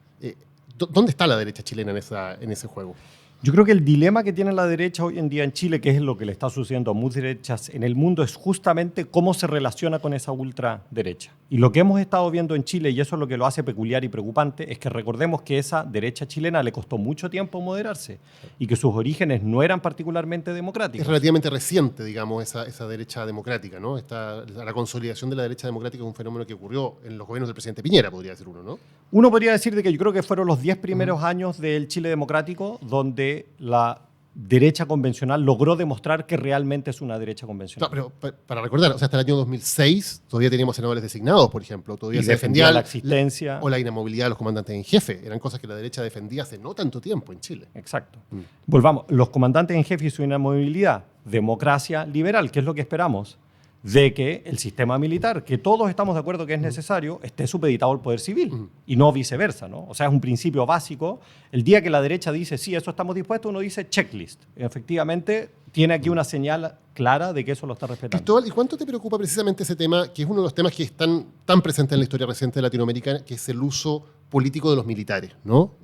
¿Dónde está la derecha chilena en ese juego? Yo creo que el dilema que tiene la derecha hoy en día en Chile, que es lo que le está sucediendo a muchas derechas en el mundo, es justamente cómo se relaciona con esa ultraderecha. Y lo que hemos estado viendo en Chile, y eso es lo que lo hace peculiar y preocupante, es que recordemos que esa derecha chilena le costó mucho tiempo moderarse y que sus orígenes no eran particularmente democráticos. Es relativamente reciente, digamos, esa derecha democrática, ¿no? La consolidación de la derecha democrática es un fenómeno que ocurrió en los gobiernos del presidente Piñera, podría decir uno, ¿no? Uno podría decir de que yo creo que fueron los 10 primeros años del Chile democrático donde la derecha convencional logró demostrar que realmente es una derecha convencional. No, pero para recordar, o sea, hasta el año 2006 todavía teníamos senadores designados, por ejemplo. Todavía se defendía la existencia. O la inamovilidad de los comandantes en jefe. Eran cosas que la derecha defendía hace no tanto tiempo en Chile. Exacto. Volvamos, los comandantes en jefe y su inamovilidad. Democracia liberal, ¿qué es lo que esperamos? De que el sistema militar, que todos estamos de acuerdo que es necesario, esté supeditado al poder civil y no viceversa, ¿no? O sea, es un principio básico. El día que la derecha dice, sí, eso estamos dispuestos, uno dice checklist. Efectivamente, tiene aquí una señal clara de que eso lo está respetando. Cristóbal, ¿y cuánto te preocupa precisamente ese tema, que es uno de los temas que están tan presentes en la historia reciente de Latinoamérica, que es el uso político de los militares, ¿no?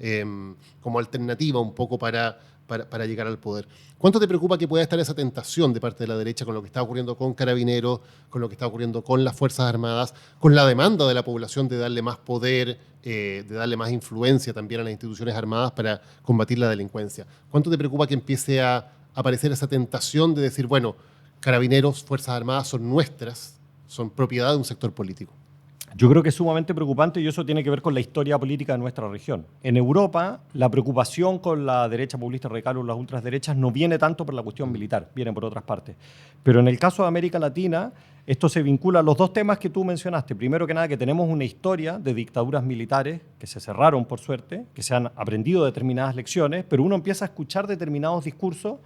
Como alternativa un poco para llegar al poder? ¿Cuánto te preocupa que pueda estar esa tentación de parte de la derecha con lo que está ocurriendo con Carabineros, con lo que está ocurriendo con las Fuerzas Armadas, con la demanda de la población de darle más poder, de darle más influencia también a las instituciones armadas para combatir la delincuencia? ¿Cuánto te preocupa que empiece a aparecer esa tentación de decir, bueno, Carabineros, Fuerzas Armadas son nuestras, son propiedad de un sector político? Yo creo que es sumamente preocupante y eso tiene que ver con la historia política de nuestra región. En Europa, la preocupación con la derecha populista radical o las ultraderechas no viene tanto por la cuestión militar, viene por otras partes. Pero en el caso de América Latina, esto se vincula a los dos temas que tú mencionaste. Primero que nada, que tenemos una historia de dictaduras militares que se cerraron, por suerte, que se han aprendido determinadas lecciones, pero uno empieza a escuchar determinados discursos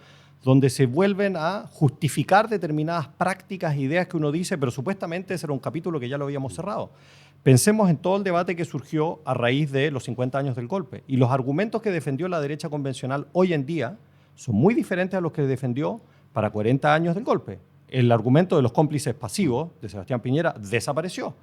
donde se vuelven a justificar determinadas prácticas e ideas que uno dice, pero supuestamente ese era un capítulo que ya lo habíamos cerrado. Pensemos en todo el debate que surgió a raíz de los 50 años del golpe. Y los argumentos que defendió la derecha convencional hoy en día son muy diferentes a los que defendió para 40 años del golpe. El argumento de los cómplices pasivos de Sebastián Piñera desapareció.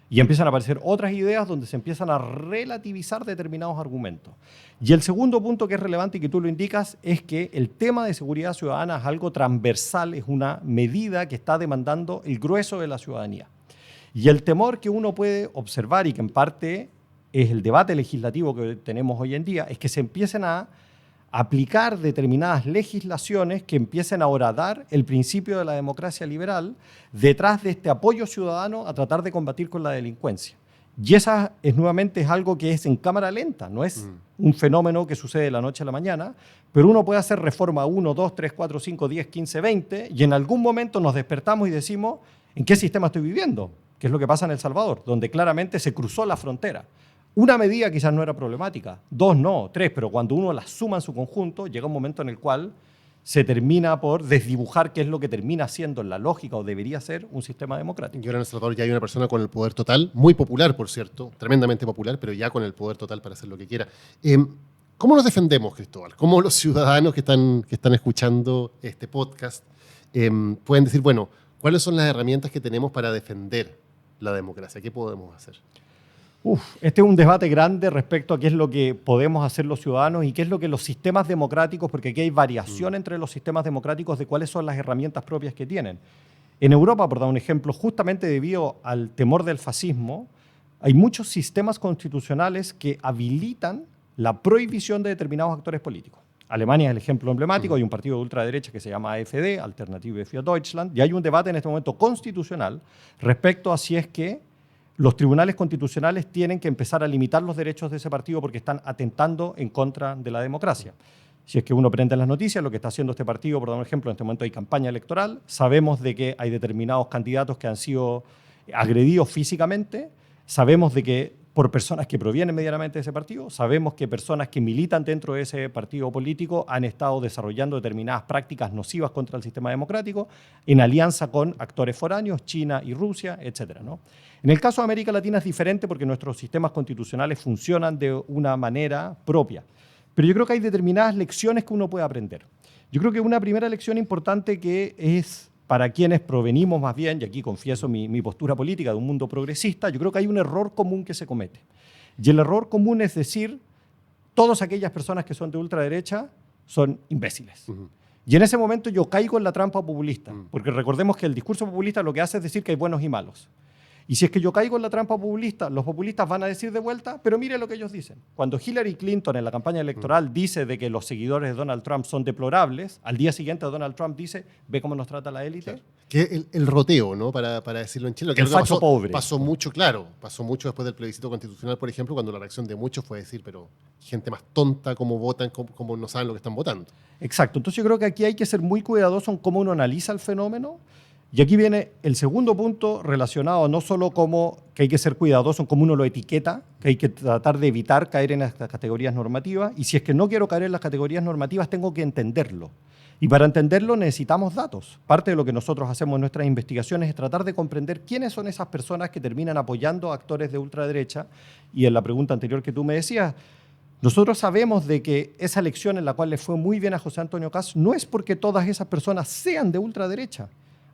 Y empiezan a aparecer otras ideas donde se empiezan a relativizar determinados argumentos. Y el segundo punto que es relevante y que tú lo indicas es que el tema de seguridad ciudadana es algo transversal, es una medida que está demandando el grueso de la ciudadanía. Y el temor que uno puede observar y que en parte es el debate legislativo que tenemos hoy en día es que se empiecen a aplicar determinadas legislaciones que empiecen a horadar el principio de la democracia liberal detrás de este apoyo ciudadano a tratar de combatir con la delincuencia. Y esa nuevamente es algo que es en cámara lenta, no es un fenómeno que sucede de la noche a la mañana, pero uno puede hacer reforma 1, 2, 3, 4, 5, 10, 15, 20 y en algún momento nos despertamos y decimos ¿en qué sistema estoy viviendo? Que es lo que pasa en El Salvador, donde claramente se cruzó la frontera. Una medida quizás no era problemática, 2 no, 3, pero cuando uno las suma en su conjunto, llega un momento en el cual se termina por desdibujar qué es lo que termina siendo en la lógica o debería ser un sistema democrático. Y ahora en El Salvador ya hay una persona con el poder total, muy popular, por cierto, tremendamente popular, pero ya con el poder total para hacer lo que quiera. ¿Cómo nos defendemos, Cristóbal? ¿Cómo los ciudadanos que están escuchando este podcast pueden decir, bueno, cuáles son las herramientas que tenemos para defender la democracia? ¿Qué podemos hacer? Este es un debate grande respecto a qué es lo que podemos hacer los ciudadanos y qué es lo que los sistemas democráticos, porque aquí hay variación entre los sistemas democráticos de cuáles son las herramientas propias que tienen. En Europa, por dar un ejemplo, justamente debido al temor del fascismo, hay muchos sistemas constitucionales que habilitan la prohibición de determinados actores políticos. Alemania es el ejemplo emblemático, hay un partido de ultraderecha que se llama AfD, Alternative für Deutschland, y hay un debate en este momento constitucional respecto a si es que los tribunales constitucionales tienen que empezar a limitar los derechos de ese partido porque están atentando en contra de la democracia. Si es que uno prende las noticias, lo que está haciendo este partido, por dar un ejemplo, en este momento hay campaña electoral, sabemos de que hay determinados candidatos que han sido agredidos físicamente, sabemos de que por personas que provienen medianamente de ese partido, sabemos que personas que militan dentro de ese partido político han estado desarrollando determinadas prácticas nocivas contra el sistema democrático en alianza con actores foráneos, China y Rusia, etc., ¿no? En el caso de América Latina es diferente porque nuestros sistemas constitucionales funcionan de una manera propia. Pero yo creo que hay determinadas lecciones que uno puede aprender. Yo creo que una primera lección importante que es para quienes provenimos más bien, y aquí confieso mi postura política de un mundo progresista, yo creo que hay un error común que se comete. Y el error común es decir, todas aquellas personas que son de ultraderecha son imbéciles. Y en ese momento yo caigo en la trampa populista, porque recordemos que el discurso populista lo que hace es decir que hay buenos y malos. Y si es que yo caigo en la trampa populista, los populistas van a decir de vuelta, pero mire lo que ellos dicen. Cuando Hillary Clinton en la campaña electoral dice de que los seguidores de Donald Trump son deplorables, al día siguiente Donald Trump dice, ve cómo nos trata la élite. Claro. Que el roteo, ¿no? Para decirlo en Chile. El facho pobre. Pasó mucho, claro. Pasó mucho después del plebiscito constitucional, por ejemplo, cuando la reacción de muchos fue decir, pero gente más tonta, cómo votan, cómo no saben lo que están votando. Exacto. Entonces yo creo que aquí hay que ser muy cuidadoso en cómo uno analiza el fenómeno. Y aquí viene el segundo punto relacionado no solo como que hay que ser cuidadoso en cómo uno lo etiqueta, que hay que tratar de evitar caer en las categorías normativas, y si es que no quiero caer en las categorías normativas, tengo que entenderlo. Y para entenderlo necesitamos datos. Parte de lo que nosotros hacemos en nuestras investigaciones es tratar de comprender quiénes son esas personas que terminan apoyando a actores de ultraderecha. Y en la pregunta anterior que tú me decías, nosotros sabemos de que esa elección en la cual le fue muy bien a José Antonio Kast no es porque todas esas personas sean de ultraderecha.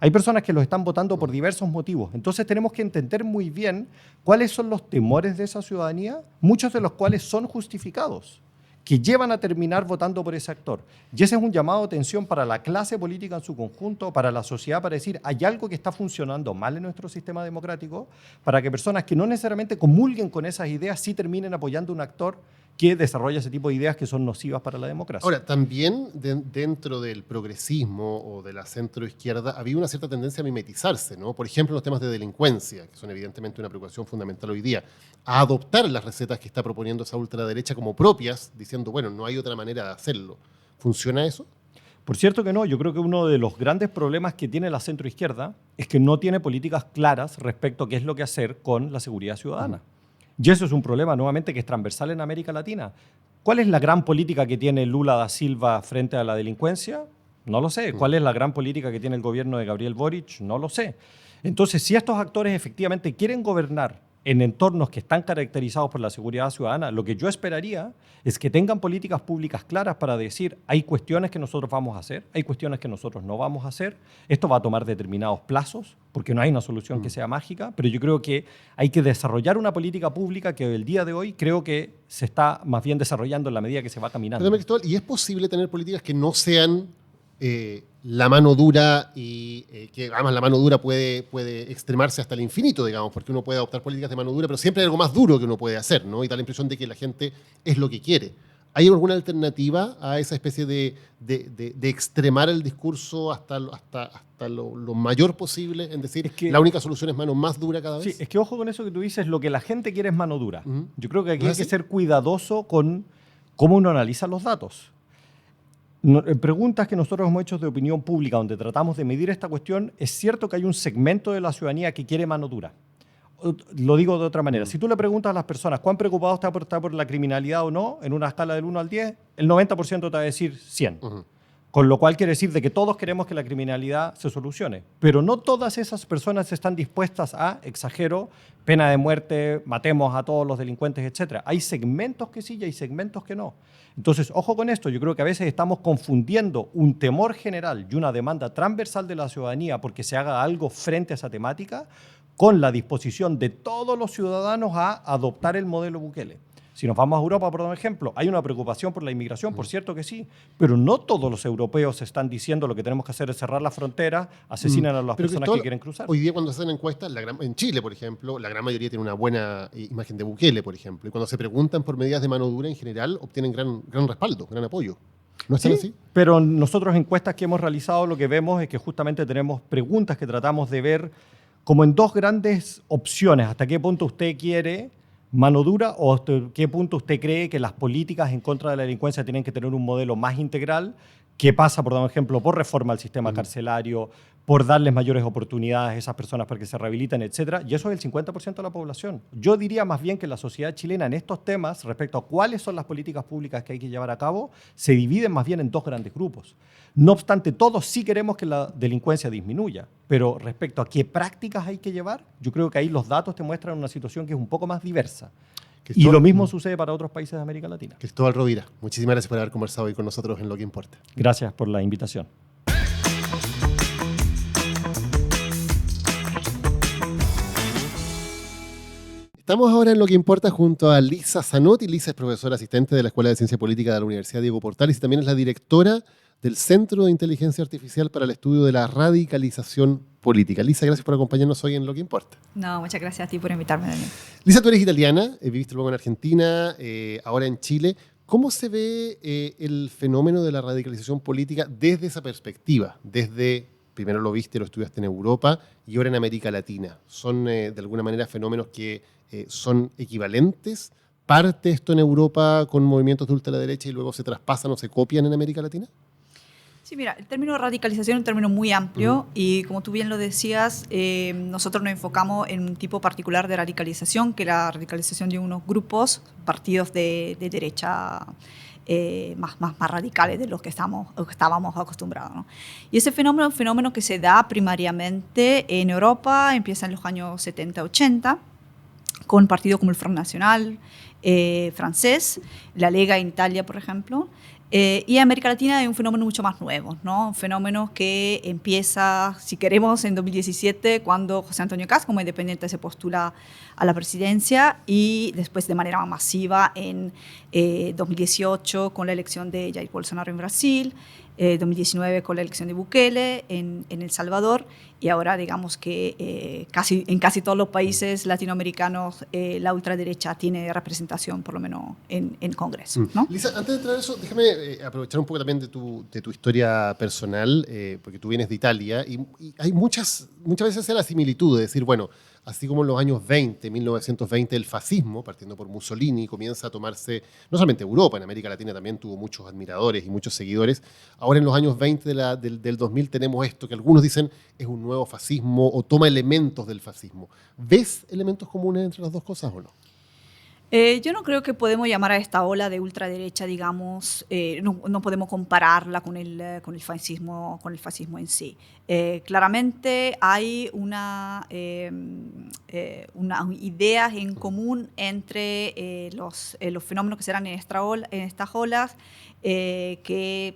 Hay personas que los están votando por diversos motivos. Entonces tenemos que entender muy bien cuáles son los temores de esa ciudadanía, muchos de los cuales son justificados, que llevan a terminar votando por ese actor. Y ese es un llamado de atención para la clase política en su conjunto, para la sociedad, para decir, hay algo que está funcionando mal en nuestro sistema democrático, para que personas que no necesariamente comulguen con esas ideas sí terminen apoyando a un actor que desarrolla ese tipo de ideas que son nocivas para la democracia. Ahora, también dentro del progresismo o de la centroizquierda había una cierta tendencia a mimetizarse, ¿no? Por ejemplo, los temas de delincuencia, que son evidentemente una preocupación fundamental hoy día, a adoptar las recetas que está proponiendo esa ultraderecha como propias, diciendo, bueno, no hay otra manera de hacerlo. ¿Funciona eso? Por cierto que no, yo creo que uno de los grandes problemas que tiene la centroizquierda es que no tiene políticas claras respecto a qué es lo que hacer con la seguridad ciudadana. Y eso es un problema, nuevamente, que es transversal en América Latina. ¿Cuál es la gran política que tiene Lula da Silva frente a la delincuencia? No lo sé. ¿Cuál es la gran política que tiene el gobierno de Gabriel Boric? No lo sé. Entonces, si estos actores efectivamente quieren gobernar en entornos que están caracterizados por la seguridad ciudadana, lo que yo esperaría es que tengan políticas públicas claras para decir, hay cuestiones que nosotros vamos a hacer, hay cuestiones que nosotros no vamos a hacer, esto va a tomar determinados plazos, porque no hay una solución que sea mágica, pero yo creo que hay que desarrollar una política pública que el día de hoy creo que se está más bien desarrollando en la medida que se va caminando. ¿Y es posible tener políticas que no sean la mano dura y que además la mano dura puede extremarse hasta el infinito, digamos, porque uno puede adoptar políticas de mano dura, pero siempre hay algo más duro que uno puede hacer, ¿no? Y da la impresión de que la gente es lo que quiere. ¿Hay alguna alternativa a esa especie de extremar el discurso hasta lo mayor posible? Es decir, Es que- la única solución es mano más dura cada vez. Sí, es que ojo con eso que tú dices, lo que la gente quiere es mano dura. Ujú. Yo creo que aquí ¿No hay es que así? ser cuidadoso con cómo uno analiza los datos. Preguntas que nosotros hemos hecho de opinión pública donde tratamos de medir esta cuestión, es cierto que hay un segmento de la ciudadanía que quiere mano dura. Lo digo de otra manera. Si tú le preguntas a las personas cuán preocupado está por la criminalidad o no, en una escala del 1 al 10, el 90% te va a decir 100. Ujú. Con lo cual quiere decir de que todos queremos que la criminalidad se solucione. Pero no todas esas personas están dispuestas a, exagero, pena de muerte, matemos a todos los delincuentes, etc. Hay segmentos que sí y hay segmentos que no. Entonces, ojo con esto. Yo creo que a veces estamos confundiendo un temor general y una demanda transversal de la ciudadanía porque se haga algo frente a esa temática con la disposición de todos los ciudadanos a adoptar el modelo Bukele. Si nos vamos a Europa, por ejemplo, hay una preocupación por la inmigración, por cierto que sí, pero no todos los europeos están diciendo lo que tenemos que hacer es cerrar las fronteras, asesinan a las Pero, personas Cristóbal, que quieren cruzar. Hoy día cuando se hacen encuestas, en Chile, por ejemplo, la gran mayoría tiene una buena imagen de Bukele, por ejemplo. Y cuando se preguntan por medidas de mano dura, en general, obtienen gran respaldo, gran apoyo. ¿No están así? Pero nosotros en encuestas que hemos realizado lo que vemos es que justamente tenemos preguntas que tratamos de ver como en dos grandes opciones. ¿Hasta qué punto usted quiere mano dura o hasta qué punto usted cree que las políticas en contra de la delincuencia tienen que tener un modelo más integral que pasa, por ejemplo, por reforma al sistema carcelario, por darles mayores oportunidades a esas personas para que se rehabiliten, etcétera? Y eso es el 50% de la población. Yo diría más bien que la sociedad chilena en estos temas, respecto a cuáles son las políticas públicas que hay que llevar a cabo, se dividen más bien en dos grandes grupos. No obstante, todos sí queremos que la delincuencia disminuya, pero respecto a qué prácticas hay que llevar, yo creo que ahí los datos te muestran una situación que es un poco más diversa. Y lo mismo sucede para otros países de América Latina. Cristóbal Rovira, muchísimas gracias por haber conversado hoy con nosotros en Lo que Importa. Gracias por la invitación. Estamos ahora en Lo que Importa junto a Lisa Zanotti. Lisa es profesora asistente de la Escuela de Ciencia Política de la Universidad Diego Portales y también es la directora del Centro de Inteligencia Artificial para el Estudio de la Radicalización Política. Lisa, gracias por acompañarnos hoy en Lo que Importa. No, muchas gracias a ti por invitarme, Daniel. Lisa, tú eres italiana, viviste luego en Argentina, ahora en Chile. ¿Cómo se ve el fenómeno de la radicalización política desde esa perspectiva? Desde, primero lo viste, lo estudiaste en Europa y ahora en América Latina. ¿Son de alguna manera fenómenos que son equivalentes? ¿Parte esto en Europa con movimientos de ultraderecha y luego se traspasan o se copian en América Latina? Sí, mira, el término radicalización es un término muy amplio y como tú bien lo decías, nosotros nos enfocamos en un tipo particular de radicalización, que es la radicalización de unos grupos, partidos de derecha más radicales de los que estábamos acostumbrados, ¿no? Y ese fenómeno es un fenómeno que se da primariamente en Europa, empieza en los años 70-80, con partidos como el Front Nacional francés, la Lega en Italia, por ejemplo. Y en América Latina es un fenómeno mucho más nuevo, ¿no? Un fenómeno que empieza, si queremos, en 2017, cuando José Antonio Caz, como independiente, se postula a la presidencia y después de manera masiva en 2018 con la elección de Jair Bolsonaro en Brasil, 2019 con la elección de Bukele en El Salvador y ahora digamos que en casi todos los países latinoamericanos la ultraderecha tiene representación, por lo menos en Congreso, ¿no? Lisa, antes de entrar a eso, déjame aprovechar un poco también de tu historia personal, porque tú vienes de Italia y hay muchas veces la similitud de decir, bueno, así como en los años 1920, el fascismo, partiendo por Mussolini, comienza a tomarse, no solamente Europa, en América Latina también tuvo muchos admiradores y muchos seguidores. Ahora en los años 20 del 2000 tenemos esto que algunos dicen es un nuevo fascismo o toma elementos del fascismo. ¿Ves elementos comunes entre las dos cosas o no? Yo no creo que podemos llamar a esta ola de ultraderecha, digamos, no podemos compararla con el fascismo en sí. Claramente hay una ideas en común entre los fenómenos que se dan en estas olas que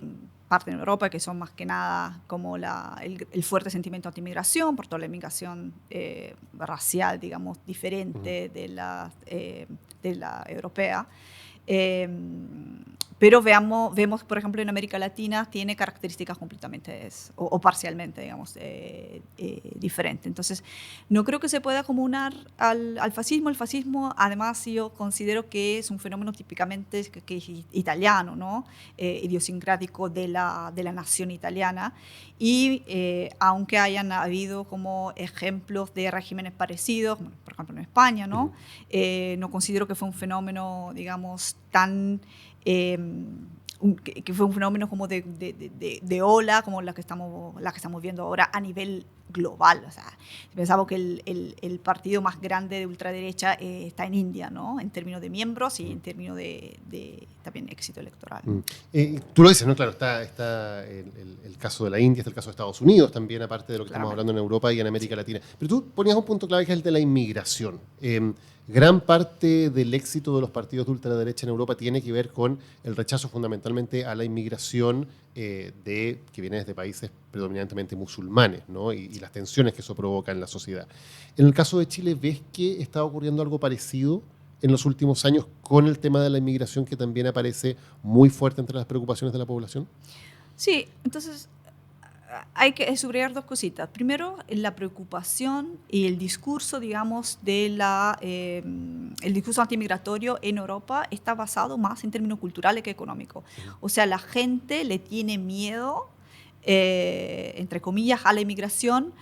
parten de Europa, que son más que nada como el fuerte sentimiento anti-inmigración, por toda la inmigración racial, digamos, diferente de la europea. pero vemos, por ejemplo, en América Latina tiene características completamente o parcialmente, digamos, diferentes. Entonces, no creo que se pueda acumular al fascismo. El fascismo, además, yo considero que es un fenómeno típicamente que es italiano, ¿no? Idiosincrático de la nación italiana. Y aunque hayan habido como ejemplos de regímenes parecidos, bueno, por ejemplo en España, ¿no? No considero que fue un fenómeno, digamos, tan... que fue un fenómeno como de ola, como la que estamos viendo ahora a nivel global. O sea, pensamos que el partido más grande de ultraderecha está en India, ¿no? En términos de miembros y en términos de también éxito electoral. Tú lo dices, ¿no? Claro, está el caso de la India, está el caso de Estados Unidos también, aparte de lo que estamos hablando en Europa y en América Latina. Pero tú ponías un punto clave que es el de la inmigración. Gran parte del éxito de los partidos de ultraderecha en Europa tiene que ver con el rechazo fundamentalmente a la inmigración que viene desde países predominantemente musulmanes, ¿no? Y las tensiones que eso provoca en la sociedad. En el caso de Chile, ¿ves que está ocurriendo algo parecido en los últimos años con el tema de la inmigración que también aparece muy fuerte entre las preocupaciones de la población? Sí, entonces hay que subrayar dos cositas. Primero, la preocupación y el discurso, digamos, el discurso antimigratorio en Europa está basado más en términos culturales que económicos. O sea, la gente le tiene miedo, entre comillas, a la inmigración,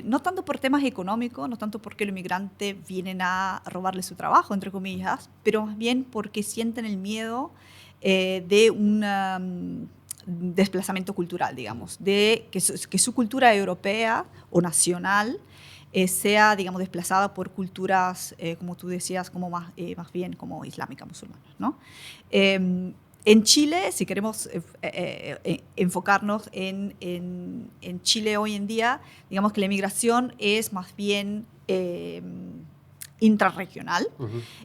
no tanto por temas económicos, no tanto porque los inmigrantes vienen a robarle su trabajo, entre comillas, pero más bien porque sienten el miedo de un desplazamiento cultural, digamos, de que su cultura europea o nacional sea, digamos, desplazada por culturas, como tú decías, como más bien como islámicas, musulmanas, ¿no? En Chile, si queremos enfocarnos en Chile hoy en día, digamos que la inmigración es más bien intrarregional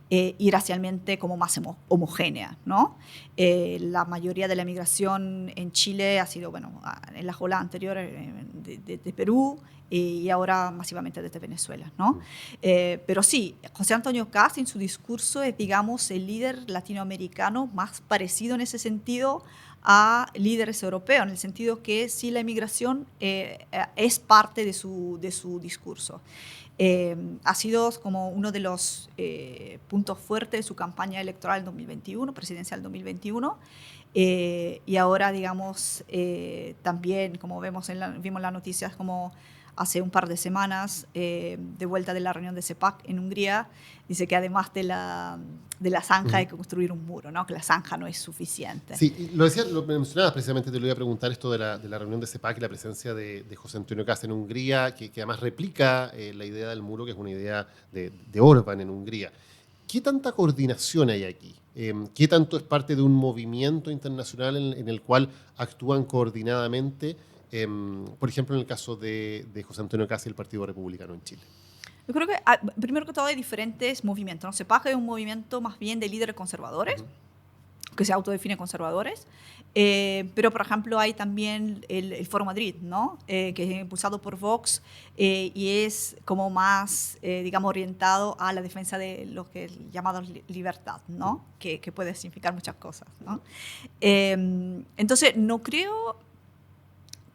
y racialmente como más homogénea, ¿no? La mayoría de la migración en Chile ha sido, bueno, en la ola anterior de Perú y ahora masivamente desde Venezuela, ¿no? Pero sí, José Antonio Kast en su discurso es, digamos, el líder latinoamericano más parecido en ese sentido a líderes europeos, en el sentido que sí la inmigración es parte de su discurso. Ha sido como uno de los puntos fuertes de su campaña electoral en 2021, presidencial 2021, y ahora, digamos, también, como vimos en las noticias como hace un par de semanas, de vuelta de la reunión de CEPAC en Hungría, dice que además de la zanja hay que construir un muro, ¿no? Que la zanja no es suficiente. Sí, lo mencionabas precisamente, te lo iba a preguntar, esto de la reunión de CEPAC y la presencia de José Antonio Kast en Hungría, que además replica la idea del muro, que es una idea de Orbán en Hungría. ¿Qué tanta coordinación hay aquí? ¿Qué tanto es parte de un movimiento internacional en el cual actúan coordinadamente? Por ejemplo, en el caso de José Antonio Kast y el Partido Republicano en Chile. Yo creo que, primero que todo, hay diferentes movimientos, ¿no? CEPAC es un movimiento más bien de líderes conservadores, que se autodefinen conservadores, pero, por ejemplo, hay también el Foro Madrid, ¿no? Que es impulsado por Vox y es como más, digamos, orientado a la defensa de lo que es llamado libertad, ¿no? Que puede significar muchas cosas, ¿no? Entonces, no creo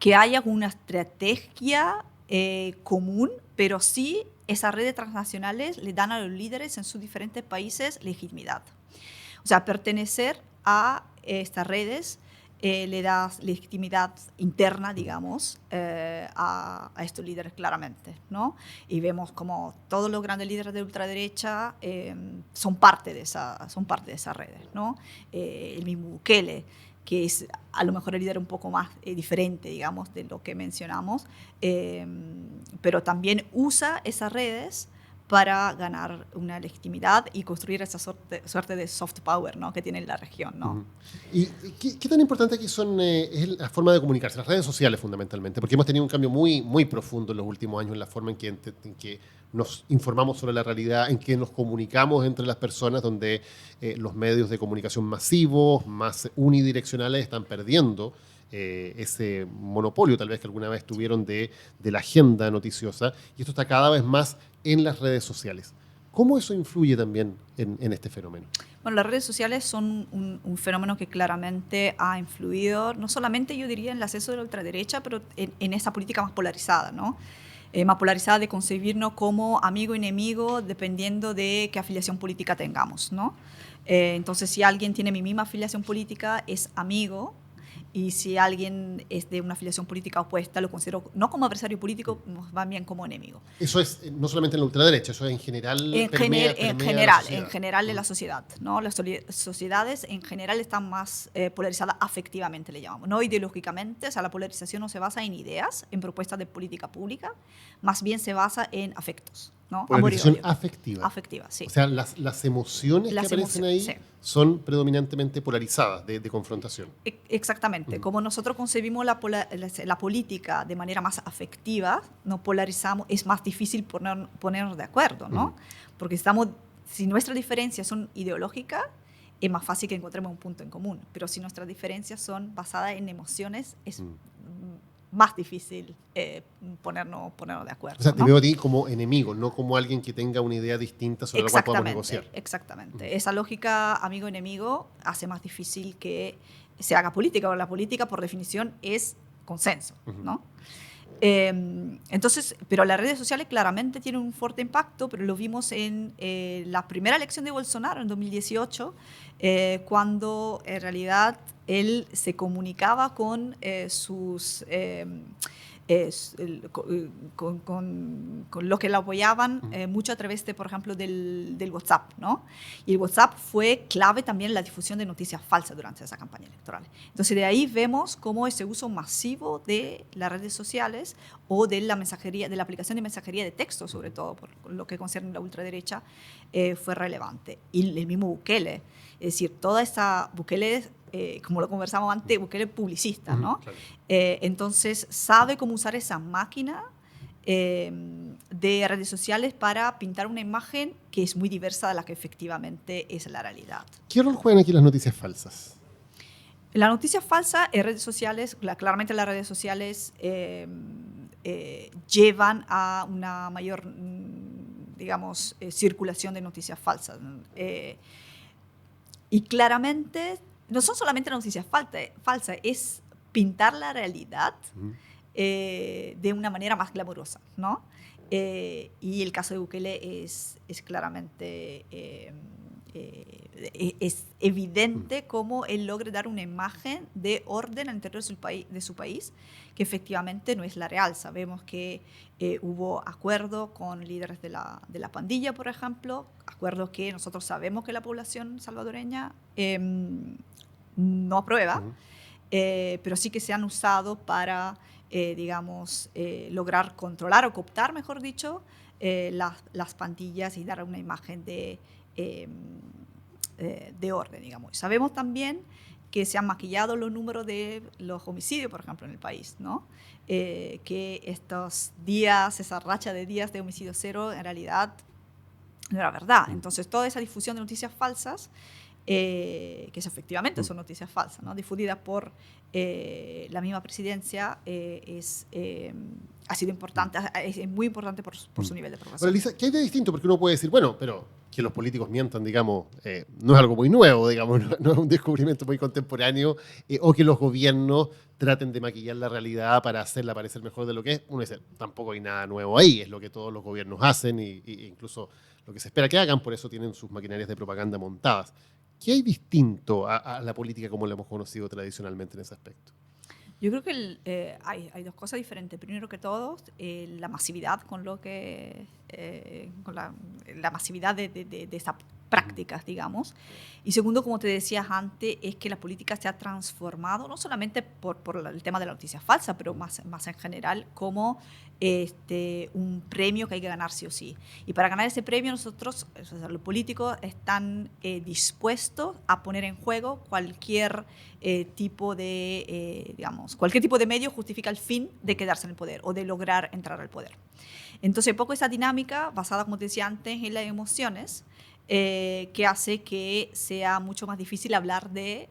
que haya una estrategia común, pero sí esas redes transnacionales le dan a los líderes en sus diferentes países legitimidad. O sea, pertenecer a estas redes le da legitimidad interna, digamos, a estos líderes claramente, ¿no? Y vemos como todos los grandes líderes de ultraderecha son parte de esas redes, ¿no? El mismo Bukele, que es a lo mejor el líder un poco más diferente, digamos, de lo que mencionamos, pero también usa esas redes para ganar una legitimidad y construir esa suerte de soft power, ¿no? Que tiene la región, ¿no? ¿Y qué tan importante aquí es la forma de comunicarse? Las redes sociales, fundamentalmente, porque hemos tenido un cambio muy, muy profundo en los últimos años en la forma en que nos informamos sobre la realidad, en que nos comunicamos entre las personas, donde los medios de comunicación masivos, más unidireccionales, están perdiendo ese monopolio tal vez que alguna vez tuvieron de la agenda noticiosa, y esto está cada vez más en las redes sociales. ¿Cómo eso influye también en este fenómeno? Bueno, las redes sociales son un fenómeno que claramente ha influido, no solamente yo diría en el acceso de la ultraderecha, pero en esa política más polarizada, ¿no? Más polarizada de concebirnos como amigo y enemigo dependiendo de qué afiliación política tengamos, ¿no? Entonces, si alguien tiene mi misma afiliación política, es amigo. Y si alguien es de una afiliación política opuesta, lo considero no como adversario político, más bien como enemigo. Eso es no solamente en la ultraderecha, eso es en general. En general de la sociedad, ¿no? Las sociedades en general están más polarizadas afectivamente, le llamamos, no ideológicamente. O sea, la polarización no se basa en ideas, en propuestas de política pública, más bien se basa en afectos, ¿no? Polarización afectiva. Afectiva, sí. O sea, las emociones que aparecen ahí sí, son predominantemente polarizadas, de confrontación. Exactamente. Como nosotros concebimos la política de manera más afectiva, nos polarizamos, es más difícil ponernos de acuerdo, ¿no? Porque si nuestras diferencias son ideológicas, es más fácil que encontremos un punto en común. Pero si nuestras diferencias son basadas en emociones, es más difícil ponernos de acuerdo. O sea, te ¿no? veo a ti como enemigo, no como alguien que tenga una idea distinta sobre la cual podamos negociar. Exactamente. Esa lógica amigo-enemigo hace más difícil que se haga política, porque la política, por definición, es consenso, ¿no? Entonces, pero las redes sociales claramente tienen un fuerte impacto, pero lo vimos en la primera elección de Bolsonaro en 2018, cuando en realidad él se comunicaba con con los que lo apoyaban mucho a través de, por ejemplo, del WhatsApp, ¿no? Y el WhatsApp fue clave también en la difusión de noticias falsas durante esa campaña electoral. Entonces, de ahí vemos cómo ese uso masivo de las redes sociales o de la mensajería, de la aplicación de mensajería de texto, sobre todo por lo que concierne a la ultraderecha, fue relevante. Y el mismo Bukele, es decir, toda esta Bukele, como lo conversamos antes, Bukele es publicista, ¿no? Claro. Entonces, sabe cómo usar esa máquina de redes sociales para pintar una imagen que es muy diversa de la que efectivamente es la realidad. ¿Qué rol juegan aquí las noticias falsas? La noticia falsa en redes sociales, claramente las redes sociales llevan a una mayor, digamos, circulación de noticias falsas. Y claramente no son solamente noticias falsas, es pintar la realidad de una manera más glamurosa, ¿no? Y el caso de Bukele es claramente, es evidente cómo él logra dar una imagen de orden al interior de su país que efectivamente no es la real. Sabemos que hubo acuerdo con líderes de la pandilla, por ejemplo, acuerdos que nosotros sabemos que la población salvadoreña no aprueba, pero sí que se han usado para, digamos, lograr controlar o cooptar, mejor dicho, las pandillas y dar una imagen de orden, digamos. Sabemos también que se han maquillado los números de los homicidios, por ejemplo, en el país, ¿no? Que estos días, esa racha de días de homicidio cero, en realidad no era verdad. Entonces, toda esa difusión de noticias falsas, que efectivamente son noticias falsas, ¿no? Difundidas por la misma presidencia, ha sido importante, es muy importante por su nivel de propagación. Pero, Elisa, ¿qué hay de distinto? Porque uno puede decir, bueno, pero que los políticos mientan, digamos, no es algo muy nuevo, digamos, no es un descubrimiento muy contemporáneo, o que los gobiernos traten de maquillar la realidad para hacerla parecer mejor de lo que es. Uno dice, tampoco hay nada nuevo ahí, es lo que todos los gobiernos hacen e incluso lo que se espera que hagan, por eso tienen sus maquinarias de propaganda montadas. ¿Qué hay distinto a la política como la hemos conocido tradicionalmente en ese aspecto? Yo creo que hay dos cosas diferentes. Primero que todo, la masividad con la masividad de estas prácticas, digamos. Y segundo, como te decía antes, es que la política se ha transformado, no solamente por el tema de la noticia falsa, pero más en general, como un premio que hay que ganar sí o sí. Y para ganar ese premio, nosotros, o sea, los políticos, están dispuestos a poner en juego cualquier tipo de, cualquier tipo de medio justifica el fin de quedarse en el poder o de lograr entrar al poder. Entonces, poco esa dinámica, basada, como te decía antes, en las emociones, que hace que sea mucho más difícil hablar de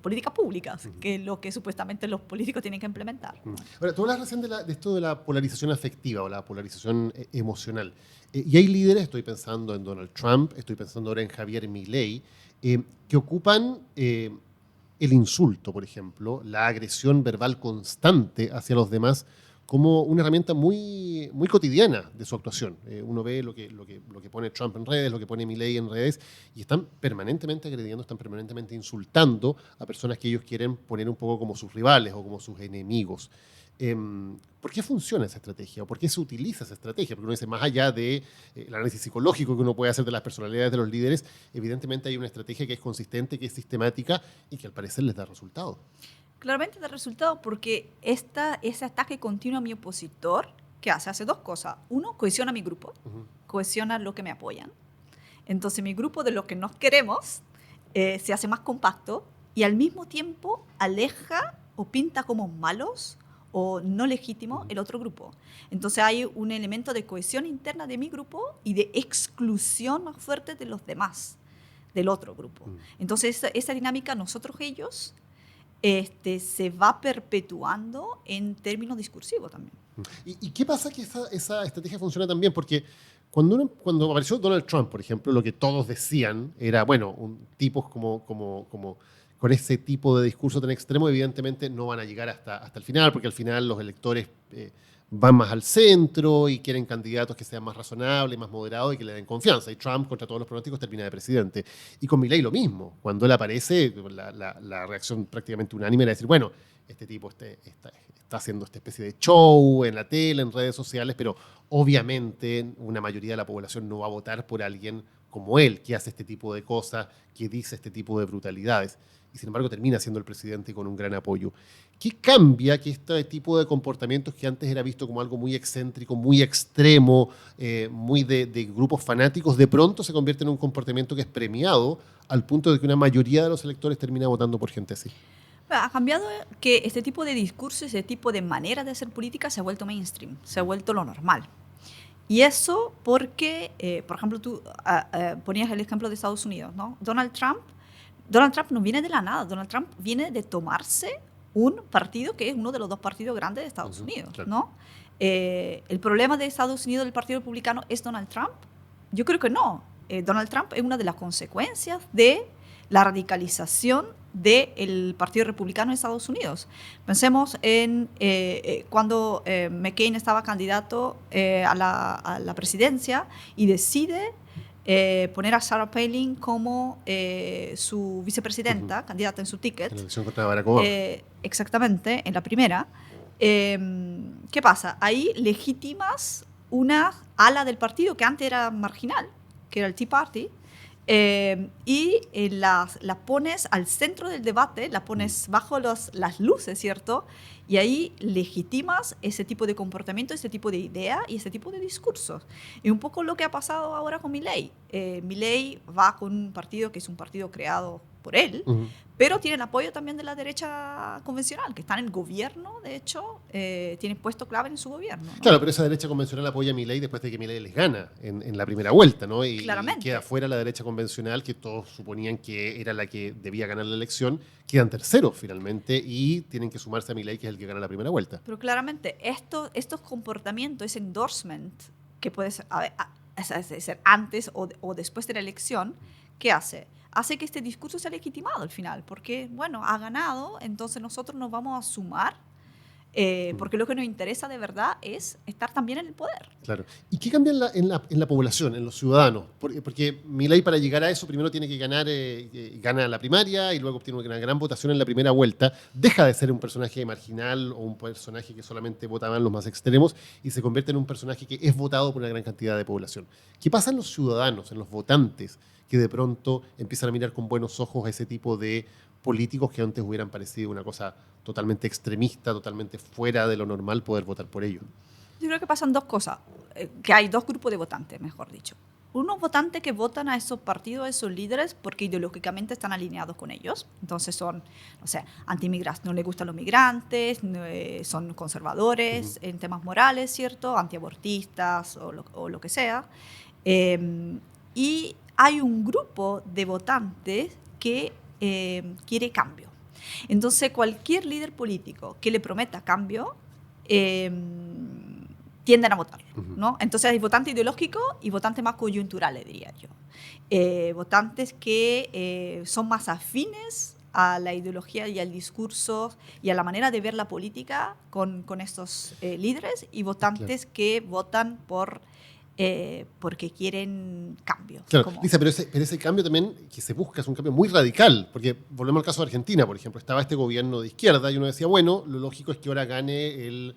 políticas públicas, que es lo que supuestamente los políticos tienen que implementar. Ahora, tú hablas recién de esto de la polarización afectiva o la polarización emocional. Y hay líderes, estoy pensando en Donald Trump, estoy pensando ahora en Javier Milei, que ocupan el insulto, por ejemplo, la agresión verbal constante hacia los demás como una herramienta muy, muy cotidiana de su actuación. Uno ve lo que pone Trump en redes, lo que pone Milei en redes, y están permanentemente agrediendo, están permanentemente insultando a personas que ellos quieren poner un poco como sus rivales o como sus enemigos. ¿Por qué funciona esa estrategia? ¿O por qué se utiliza esa estrategia? Porque uno dice, más allá del análisis psicológico que uno puede hacer de las personalidades de los líderes, evidentemente hay una estrategia que es consistente, que es sistemática y que al parecer les da resultados. Claramente da resultado porque ese ataque continuo a mi opositor, ¿qué hace? Hace dos cosas. Uno, cohesiona a mi grupo, cohesiona a los que me apoyan. Entonces mi grupo de los que nos queremos se hace más compacto y al mismo tiempo aleja o pinta como malos o no legítimo el otro grupo. Entonces hay un elemento de cohesión interna de mi grupo y de exclusión más fuerte de los demás, del otro grupo. Entonces esa dinámica nosotros-ellos se va perpetuando en términos discursivos también. ¿Y qué pasa que esa estrategia funciona tan bien? Porque cuando apareció Donald Trump, por ejemplo, lo que todos decían era, bueno, tipos como con ese tipo de discurso tan extremo, evidentemente no van a llegar hasta el final, porque al final los electores van más al centro y quieren candidatos que sean más razonables, más moderados y que le den confianza. Y Trump, contra todos los pronósticos, termina de presidente. Y con Milei lo mismo. Cuando él aparece, la reacción prácticamente unánime era decir, bueno, este tipo está haciendo esta especie de show en la tele, en redes sociales, pero obviamente una mayoría de la población no va a votar por alguien como él, que hace este tipo de cosas, que dice este tipo de brutalidades. Y sin embargo termina siendo el presidente con un gran apoyo. ¿Qué cambia que este tipo de comportamientos que antes era visto como algo muy excéntrico, muy extremo, muy de grupos fanáticos, de pronto se convierte en un comportamiento que es premiado al punto de que una mayoría de los electores termina votando por gente así? Ha cambiado que este tipo de discurso, ese tipo de manera de hacer política se ha vuelto mainstream, se ha vuelto lo normal. Y eso porque, por ejemplo, tú ponías el ejemplo de Estados Unidos, ¿no? Donald Trump no viene de la nada. Donald Trump viene de tomarse un partido que es uno de los dos partidos grandes de Estados Unidos, claro. ¿No? ¿El problema de Estados Unidos del Partido Republicano es Donald Trump? Yo creo que no. Donald Trump es una de las consecuencias de la radicalización del Partido Republicano en Estados Unidos. Pensemos en cuando McCain estaba candidato a la presidencia y decide poner a Sarah Palin como su vicepresidenta, candidata en su ticket. En la elección contra Barack Obama. Exactamente, en la primera. ¿Qué pasa? Ahí legitimas una ala del partido que antes era marginal, que era el Tea Party, y la pones al centro del debate, la pones bajo las luces, ¿cierto? Y ahí legitimas ese tipo de comportamiento, ese tipo de idea y ese tipo de discursos. Y un poco lo que ha pasado ahora con Milei. Milei va con un partido que es un partido creado por él, pero tiene el apoyo también de la derecha convencional, que está en el gobierno, de hecho, tiene puesto clave en su gobierno, ¿no? Claro, pero esa derecha convencional apoya a Milei después de que Milei les gana en la primera vuelta, ¿no? Y queda fuera la derecha convencional, que todos suponían que era la que debía ganar la elección, quedan terceros finalmente y tienen que sumarse a Milei, que es el que gana la primera vuelta. Pero claramente, estos comportamientos, ese endorsement, que puede ser antes o después de la elección, ¿qué hace? Hace que este discurso sea legitimado al final, porque, bueno, ha ganado, entonces nosotros nos vamos a sumar, porque lo que nos interesa de verdad es estar también en el poder. Claro. ¿Y qué cambia en la población, en los ciudadanos? Porque Milei, para llegar a eso, primero tiene que gana la primaria y luego obtiene una gran votación en la primera vuelta, deja de ser un personaje marginal o un personaje que solamente votaban los más extremos y se convierte en un personaje que es votado por una gran cantidad de población. ¿Qué pasa en los ciudadanos, en los votantes, que de pronto empiezan a mirar con buenos ojos a ese tipo de políticos que antes hubieran parecido una cosa totalmente extremista, totalmente fuera de lo normal poder votar por ellos? Yo creo que pasan dos cosas, que hay dos grupos de votantes, mejor dicho. Unos votantes que votan a esos partidos, a esos líderes, porque ideológicamente están alineados con ellos. Entonces son, anti-migrantes, no les gustan los migrantes, son conservadores en temas morales, ¿cierto? Antiabortistas o lo que sea. Y hay un grupo de votantes que quiere cambio. Entonces, cualquier líder político que le prometa cambio, tienden a votarlo, ¿no? Entonces hay votantes ideológicos y votantes más coyunturales, diría yo. Votantes que son más afines a la ideología y al discurso y a la manera de ver la política con estos líderes, y votantes que votan porque quieren cambios. Claro, Lisa, pero ese cambio también que se busca es un cambio muy radical, porque volvemos al caso de Argentina, por ejemplo, estaba este gobierno de izquierda y uno decía, bueno, lo lógico es que ahora gane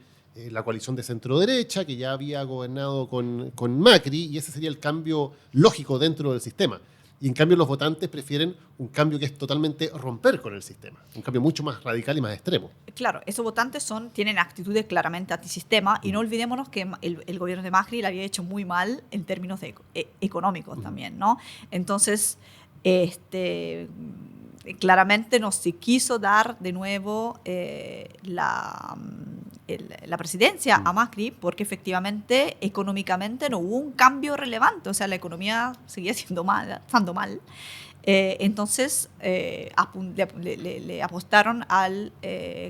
la coalición de centro-derecha, que ya había gobernado con Macri, y ese sería el cambio lógico dentro del sistema. Y en cambio los votantes prefieren un cambio que es totalmente romper con el sistema, un cambio mucho más radical y más extremo. Claro, esos votantes tienen actitudes claramente antisistema, y no olvidémonos que el gobierno de Macri le había hecho muy mal en términos económicos también, ¿no? Entonces, claramente no se quiso dar de nuevo la presidencia a Macri, porque efectivamente económicamente no hubo un cambio relevante, o sea, la economía seguía estando mal. Entonces le apostaron al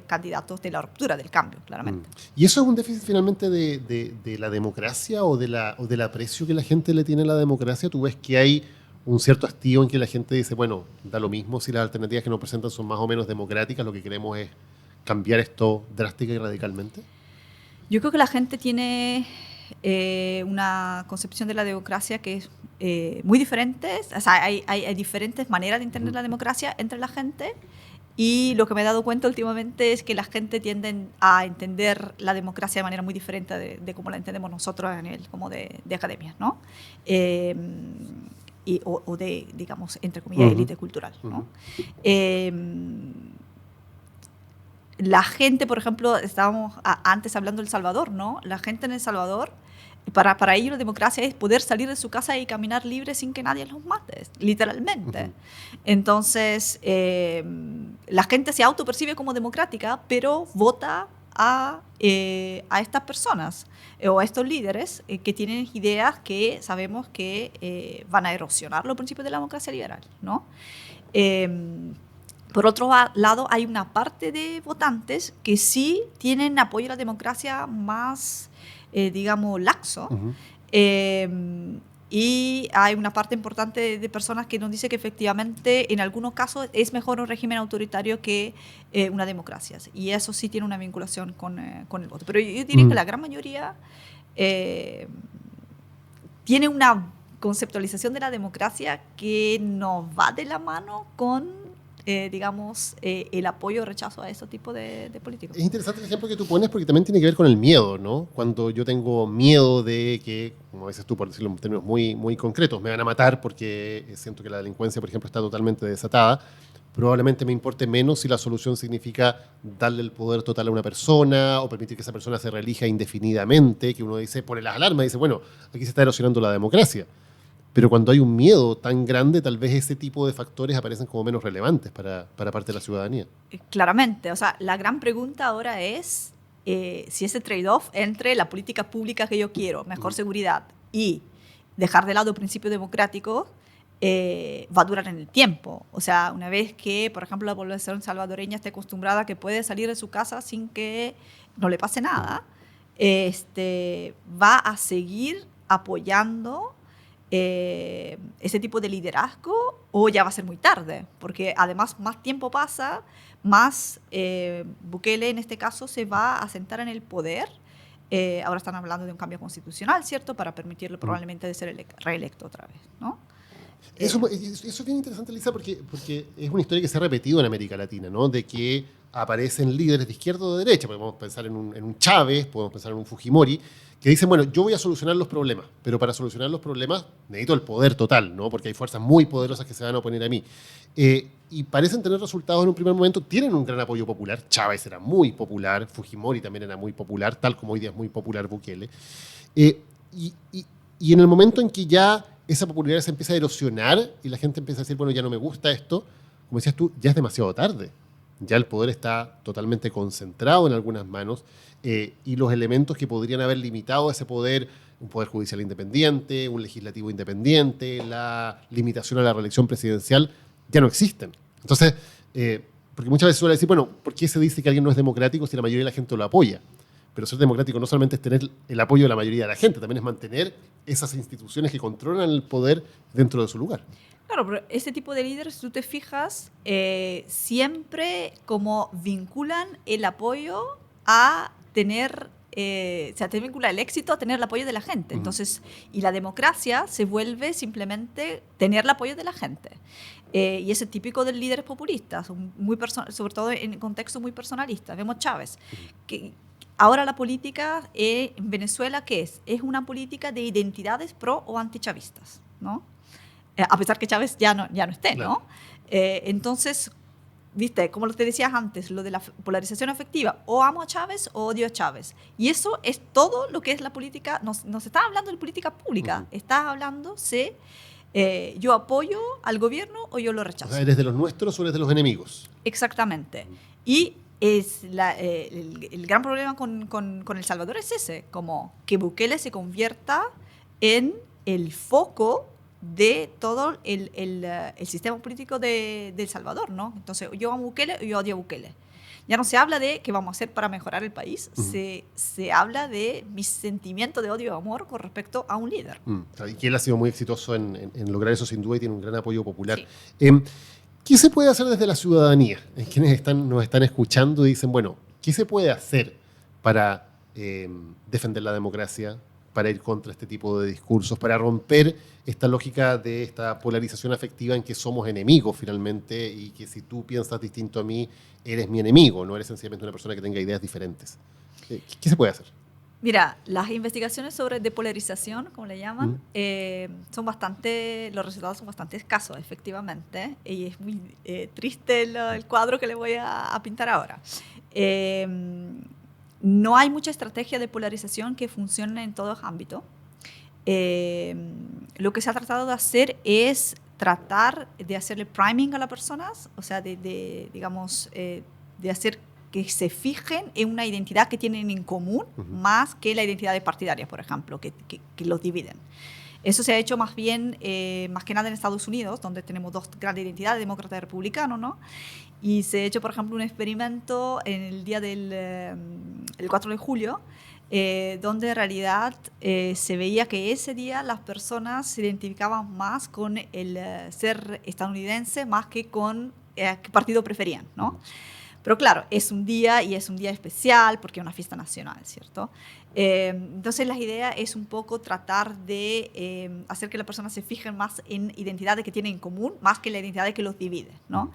candidato de la ruptura, del cambio, claramente. ¿Y eso es un déficit finalmente de la democracia o del aprecio que la gente le tiene a la democracia? ¿Tú ves que hay un cierto hastío en que la gente dice, bueno, da lo mismo si las alternativas que nos presentan son más o menos democráticas, lo que queremos es cambiar esto drástica y radicalmente? Yo creo que la gente tiene una concepción de la democracia que es muy diferente. O sea, hay diferentes maneras de entender la democracia entre la gente, y lo que me he dado cuenta últimamente es que la gente tiende a entender la democracia de manera muy diferente de cómo la entendemos nosotros a nivel como de academia, ¿no? O de, digamos, entre comillas, élite cultural, ¿no? La gente, por ejemplo, estábamos antes hablando de El Salvador, ¿no? La gente en El Salvador, para ellos la democracia es poder salir de su casa y caminar libre sin que nadie los mate, literalmente. Entonces, la gente se autopercibe como democrática, pero vota a estas personas o a estos líderes que tienen ideas que sabemos que van a erosionar los principios de la democracia liberal, ¿no? Por otro lado, hay una parte de votantes que sí tienen apoyo a la democracia más, digamos, laxo. Y hay una parte importante de personas que nos dice que efectivamente en algunos casos es mejor un régimen autoritario que una democracia. Y eso sí tiene una vinculación con el voto. Pero yo diría que la gran mayoría tiene una conceptualización de la democracia que no va de la mano con digamos, el apoyo o rechazo a este tipo de políticos. Es interesante el ejemplo que tú pones porque también tiene que ver con el miedo, ¿no? Cuando yo tengo miedo de que, como dices tú, por decirlo en términos muy, muy concretos, me van a matar porque siento que la delincuencia, por ejemplo, está totalmente desatada, probablemente me importe menos si la solución significa darle el poder total a una persona o permitir que esa persona se reelija indefinidamente, que uno dice, pone las alarmas y dice, bueno, aquí se está erosionando la democracia. Pero cuando hay un miedo tan grande, tal vez ese tipo de factores aparecen como menos relevantes para parte de la ciudadanía. Claramente. O sea, la gran pregunta ahora es si ese trade-off entre la política pública que yo quiero, mejor seguridad, y dejar de lado principios democráticos, va a durar en el tiempo. O sea, una vez que, por ejemplo, la población salvadoreña esté acostumbrada a que puede salir de su casa sin que no le pase nada, va a seguir apoyando ese tipo de liderazgo, o ya va a ser muy tarde, porque además más tiempo pasa, más Bukele en este caso se va a sentar en el poder. Ahora están hablando de un cambio constitucional, ¿cierto?, para permitirle probablemente de ser reelecto otra vez, ¿no? Eso es bien interesante, Lisa, porque es una historia que se ha repetido en América Latina, ¿no? De que aparecen líderes de izquierda o de derecha, podemos pensar en un Chávez, podemos pensar en un Fujimori, que dicen, bueno, yo voy a solucionar los problemas, pero para solucionar los problemas necesito el poder total, ¿no? Porque hay fuerzas muy poderosas que se van a oponer a mí. Y parecen tener resultados en un primer momento, tienen un gran apoyo popular. Chávez era muy popular, Fujimori también era muy popular, tal como hoy día es muy popular Bukele. Y en el momento en que ya esa popularidad se empieza a erosionar y la gente empieza a decir, bueno, ya no me gusta esto, como decías tú, ya es demasiado tarde. Ya el poder está totalmente concentrado en algunas manos y los elementos que podrían haber limitado ese poder, un poder judicial independiente, un legislativo independiente, la limitación a la reelección presidencial, ya no existen. Entonces, porque muchas veces suele decir, bueno, ¿por qué se dice que alguien no es democrático si la mayoría de la gente lo apoya? Pero ser democrático no solamente es tener el apoyo de la mayoría de la gente, también es mantener esas instituciones que controlan el poder dentro de su lugar. Claro, pero este tipo de líderes, si tú te fijas, siempre como vinculan el apoyo a tener, o sea, te vincula el éxito a tener el apoyo de la gente. Entonces, y la democracia se vuelve simplemente tener el apoyo de la gente. Y ese es típico de líderes populistas, sobre todo en contextos muy personalistas. Vemos Chávez, que ahora la política en Venezuela, ¿qué es? Es una política de identidades pro o antichavistas, ¿no? A pesar que Chávez ya no esté, Claro. ¿no? Entonces, viste, como te decías antes, lo de la polarización afectiva, o amo a Chávez o odio a Chávez. Y eso es todo lo que es la política, no se está hablando de política pública, está hablando de yo apoyo al gobierno o yo lo O rechazo. sea, ¿eres de los nuestros o eres de los enemigos? Exactamente. Y es el gran problema con El Salvador es ese, como que Bukele se convierta en el foco de todo el sistema político de El Salvador, ¿no? Entonces, yo amo a Bukele o yo odio a Bukele. Ya no se habla de qué vamos a hacer para mejorar el país, se habla de mi sentimiento de odio o amor con respecto a un líder. Y que él ha sido muy exitoso en lograr eso sin duda y tiene un gran apoyo popular. Sí. ¿Qué se puede hacer desde la ciudadanía? Quienes nos están escuchando y dicen, bueno, ¿qué se puede hacer para defender la democracia, para ir contra este tipo de discursos, para romper esta lógica de esta polarización afectiva en que somos enemigos finalmente y que si tú piensas distinto a mí, eres mi enemigo, no eres sencillamente una persona que tenga ideas diferentes? ¿Qué se puede hacer? Mira, las investigaciones sobre depolarización, como le llaman, los resultados son bastante escasos, efectivamente, y es muy triste el cuadro que le voy a pintar ahora. No hay mucha estrategia de polarización que funcione en todos ámbitos. Lo que se ha tratado de hacer es tratar de hacerle priming a las personas, o sea, digamos, de hacer que se fijen en una identidad que tienen en común, más que la identidad partidaria, por ejemplo, que los dividen. Eso se ha hecho más bien, más que nada en Estados Unidos, donde tenemos dos grandes identidades, demócrata y republicano, ¿no? Y se ha hecho, por ejemplo, un experimento en el día el 4 de julio, donde en realidad se veía que ese día las personas se identificaban más con el ser estadounidense más que con qué partido preferían, ¿no? Pero claro, es un día y es un día especial porque es una fiesta nacional, ¿cierto? Entonces la idea es un poco tratar de hacer que las personas se fijen más en identidades que tienen en común, más que la identidad que los divide, ¿no?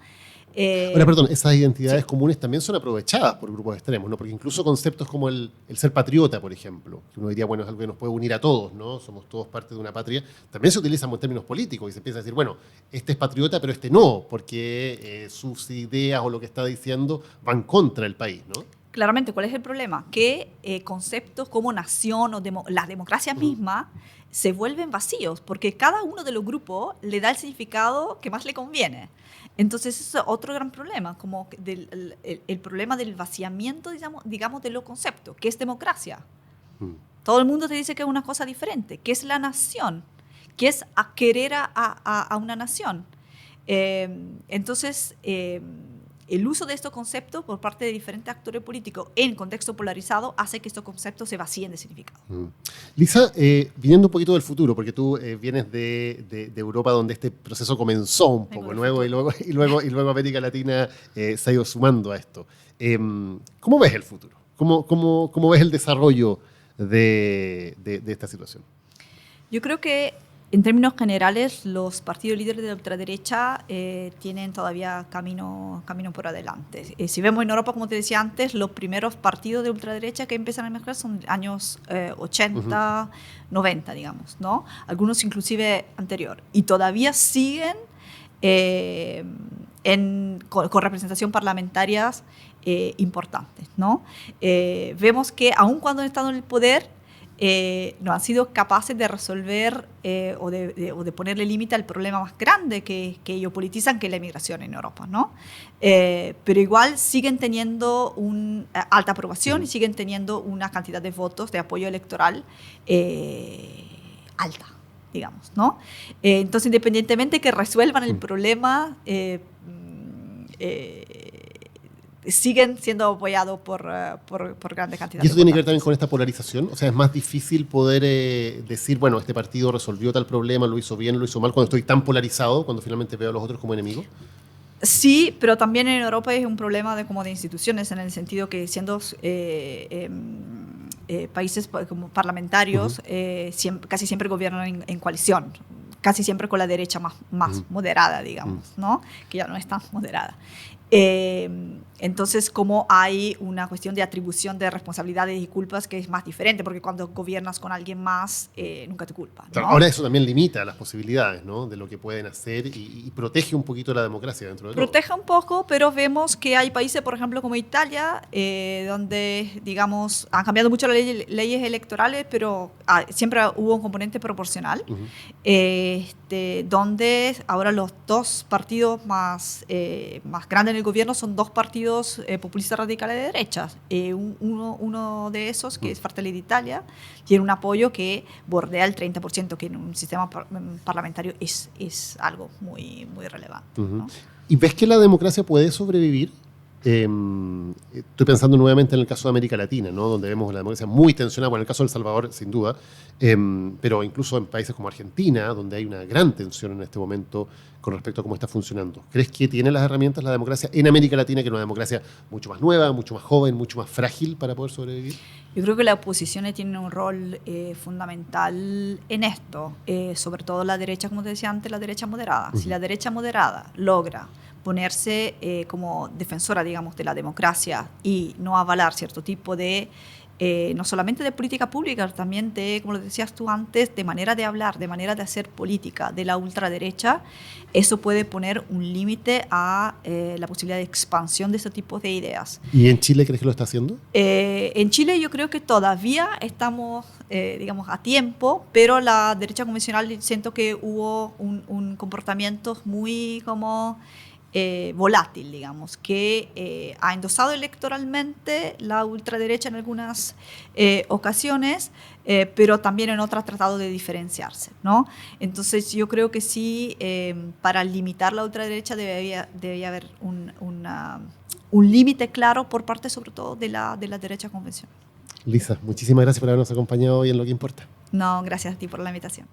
Ahora, perdón, esas identidades comunes también son aprovechadas por grupos extremos, ¿no? Porque incluso conceptos como el ser patriota, por ejemplo, que uno diría, bueno, es algo que nos puede unir a todos, ¿no? Somos todos parte de una patria, también se utilizan en términos políticos y se empieza a decir, bueno, este es patriota, pero este no, porque sus ideas o lo que está diciendo van contra el país, ¿no? Claramente, ¿cuál es el problema? Que conceptos como nación o las democracias mismas se vuelven vacíos, porque cada uno de los grupos le da el significado que más le conviene. Entonces, eso es otro gran problema, como el problema del vaciamiento, digamos, de los conceptos. ¿Qué es democracia? Todo el mundo te dice que es una cosa diferente. ¿Qué es la nación? ¿Qué es querer a una nación? Entonces, el uso de estos conceptos por parte de diferentes actores políticos en contexto polarizado hace que estos conceptos se vacíen de significado. Lisa, viniendo un poquito del futuro, porque tú vienes de Europa donde este proceso comenzó un poco nuevo y luego América Latina se ha ido sumando a esto. ¿Cómo ves el futuro? ¿Cómo ves el desarrollo de esta situación? Yo creo que en términos generales, los partidos líderes de la ultraderecha tienen todavía camino por adelante. Si vemos en Europa, como te decía antes, los primeros partidos de ultraderecha que empiezan a emerger son años 80, 90, digamos, ¿no? Algunos inclusive anterior. Y todavía siguen con representación parlamentarias importantes, ¿no? Vemos que aun cuando han estado en el poder, no han sido capaces de resolver o de ponerle límite al problema más grande que ellos politizan, que es la inmigración en Europa, ¿no? Pero igual siguen teniendo una alta aprobación y siguen teniendo una cantidad de votos de apoyo electoral alta, digamos, ¿no? Entonces, independientemente que resuelvan el problema siguen siendo apoyados por grandes cantidades. ¿Y eso tiene que ver también con esta polarización? O sea, es más difícil poder decir, bueno, este partido resolvió tal problema, lo hizo bien, lo hizo mal, cuando estoy tan polarizado, cuando finalmente veo a los otros como enemigos. Sí, pero también en Europa es un problema de instituciones, en el sentido que siendo países como parlamentarios, casi siempre gobiernan en coalición, casi siempre con la derecha más moderada, digamos, ¿no? Que ya no es tan moderada. Entonces, como hay una cuestión de atribución de responsabilidades y culpas que es más diferente, porque cuando gobiernas con alguien más, nunca te culpan, ¿no? Claro, ahora eso también limita las posibilidades, ¿no? De lo que pueden hacer y protege un poquito la democracia dentro de todo. Protege un poco, pero vemos que hay países, por ejemplo, como Italia, donde, digamos, han cambiado mucho las leyes electorales, pero siempre hubo un componente proporcional, donde ahora los dos partidos más grandes en el gobierno son dos partidos populistas radicales de derechas. Uno de esos, que es Fratelli d'Italia, tiene un apoyo que bordea el 30%, que en un sistema parlamentario es algo muy, muy relevante, ¿no? ¿Y ves que la democracia puede sobrevivir? Estoy pensando nuevamente en el caso de América Latina, ¿no? Donde vemos la democracia muy tensionada, bueno, en el caso de El Salvador, sin duda, pero incluso en países como Argentina, donde hay una gran tensión en este momento con respecto a cómo está funcionando. ¿Crees que tiene las herramientas la democracia en América Latina, que es una democracia mucho más nueva, mucho más joven, mucho más frágil para poder sobrevivir? Yo creo que la oposición tiene un rol fundamental en esto, sobre todo la derecha, como te decía antes, la derecha moderada. Si la derecha moderada logra ponerse como defensora, digamos, de la democracia y no avalar cierto tipo de, no solamente de política pública, también de, como lo decías tú antes, de manera de hablar, de manera de hacer política de la ultraderecha, eso puede poner un límite a la posibilidad de expansión de ese tipo de ideas. ¿Y en Chile crees que lo está haciendo? En Chile yo creo que todavía estamos, digamos, a tiempo, pero la derecha convencional siento que hubo un comportamiento muy como volátil, digamos, que ha endosado electoralmente la ultraderecha en algunas ocasiones, pero también en otras ha tratado de diferenciarse, ¿no? Entonces yo creo que sí, para limitar la ultraderecha debería haber un límite claro por parte sobre todo de la derecha convencional. Lisa, muchísimas gracias por habernos acompañado hoy en Lo que Importa. No, gracias a ti por la invitación.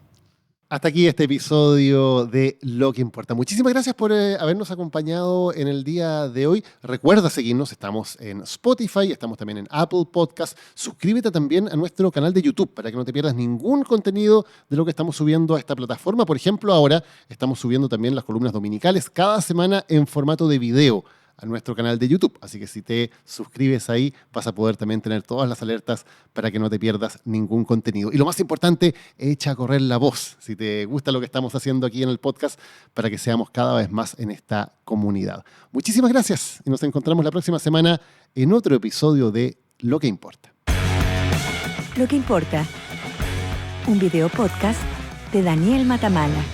Hasta aquí este episodio de Lo que Importa. Muchísimas gracias por habernos acompañado en el día de hoy. Recuerda seguirnos, estamos en Spotify, estamos también en Apple Podcast. Suscríbete también a nuestro canal de YouTube para que no te pierdas ningún contenido de lo que estamos subiendo a esta plataforma. Por ejemplo, ahora estamos subiendo también las columnas dominicales cada semana en formato de video a nuestro canal de YouTube. Así que si te suscribes ahí, vas a poder también tener todas las alertas para que no te pierdas ningún contenido. Y lo más importante, echa a correr la voz, si te gusta lo que estamos haciendo aquí en el podcast, para que seamos cada vez más en esta comunidad. Muchísimas gracias y nos encontramos la próxima semana en otro episodio de Lo que Importa. Lo que importa. Un video podcast de Daniel Matamala.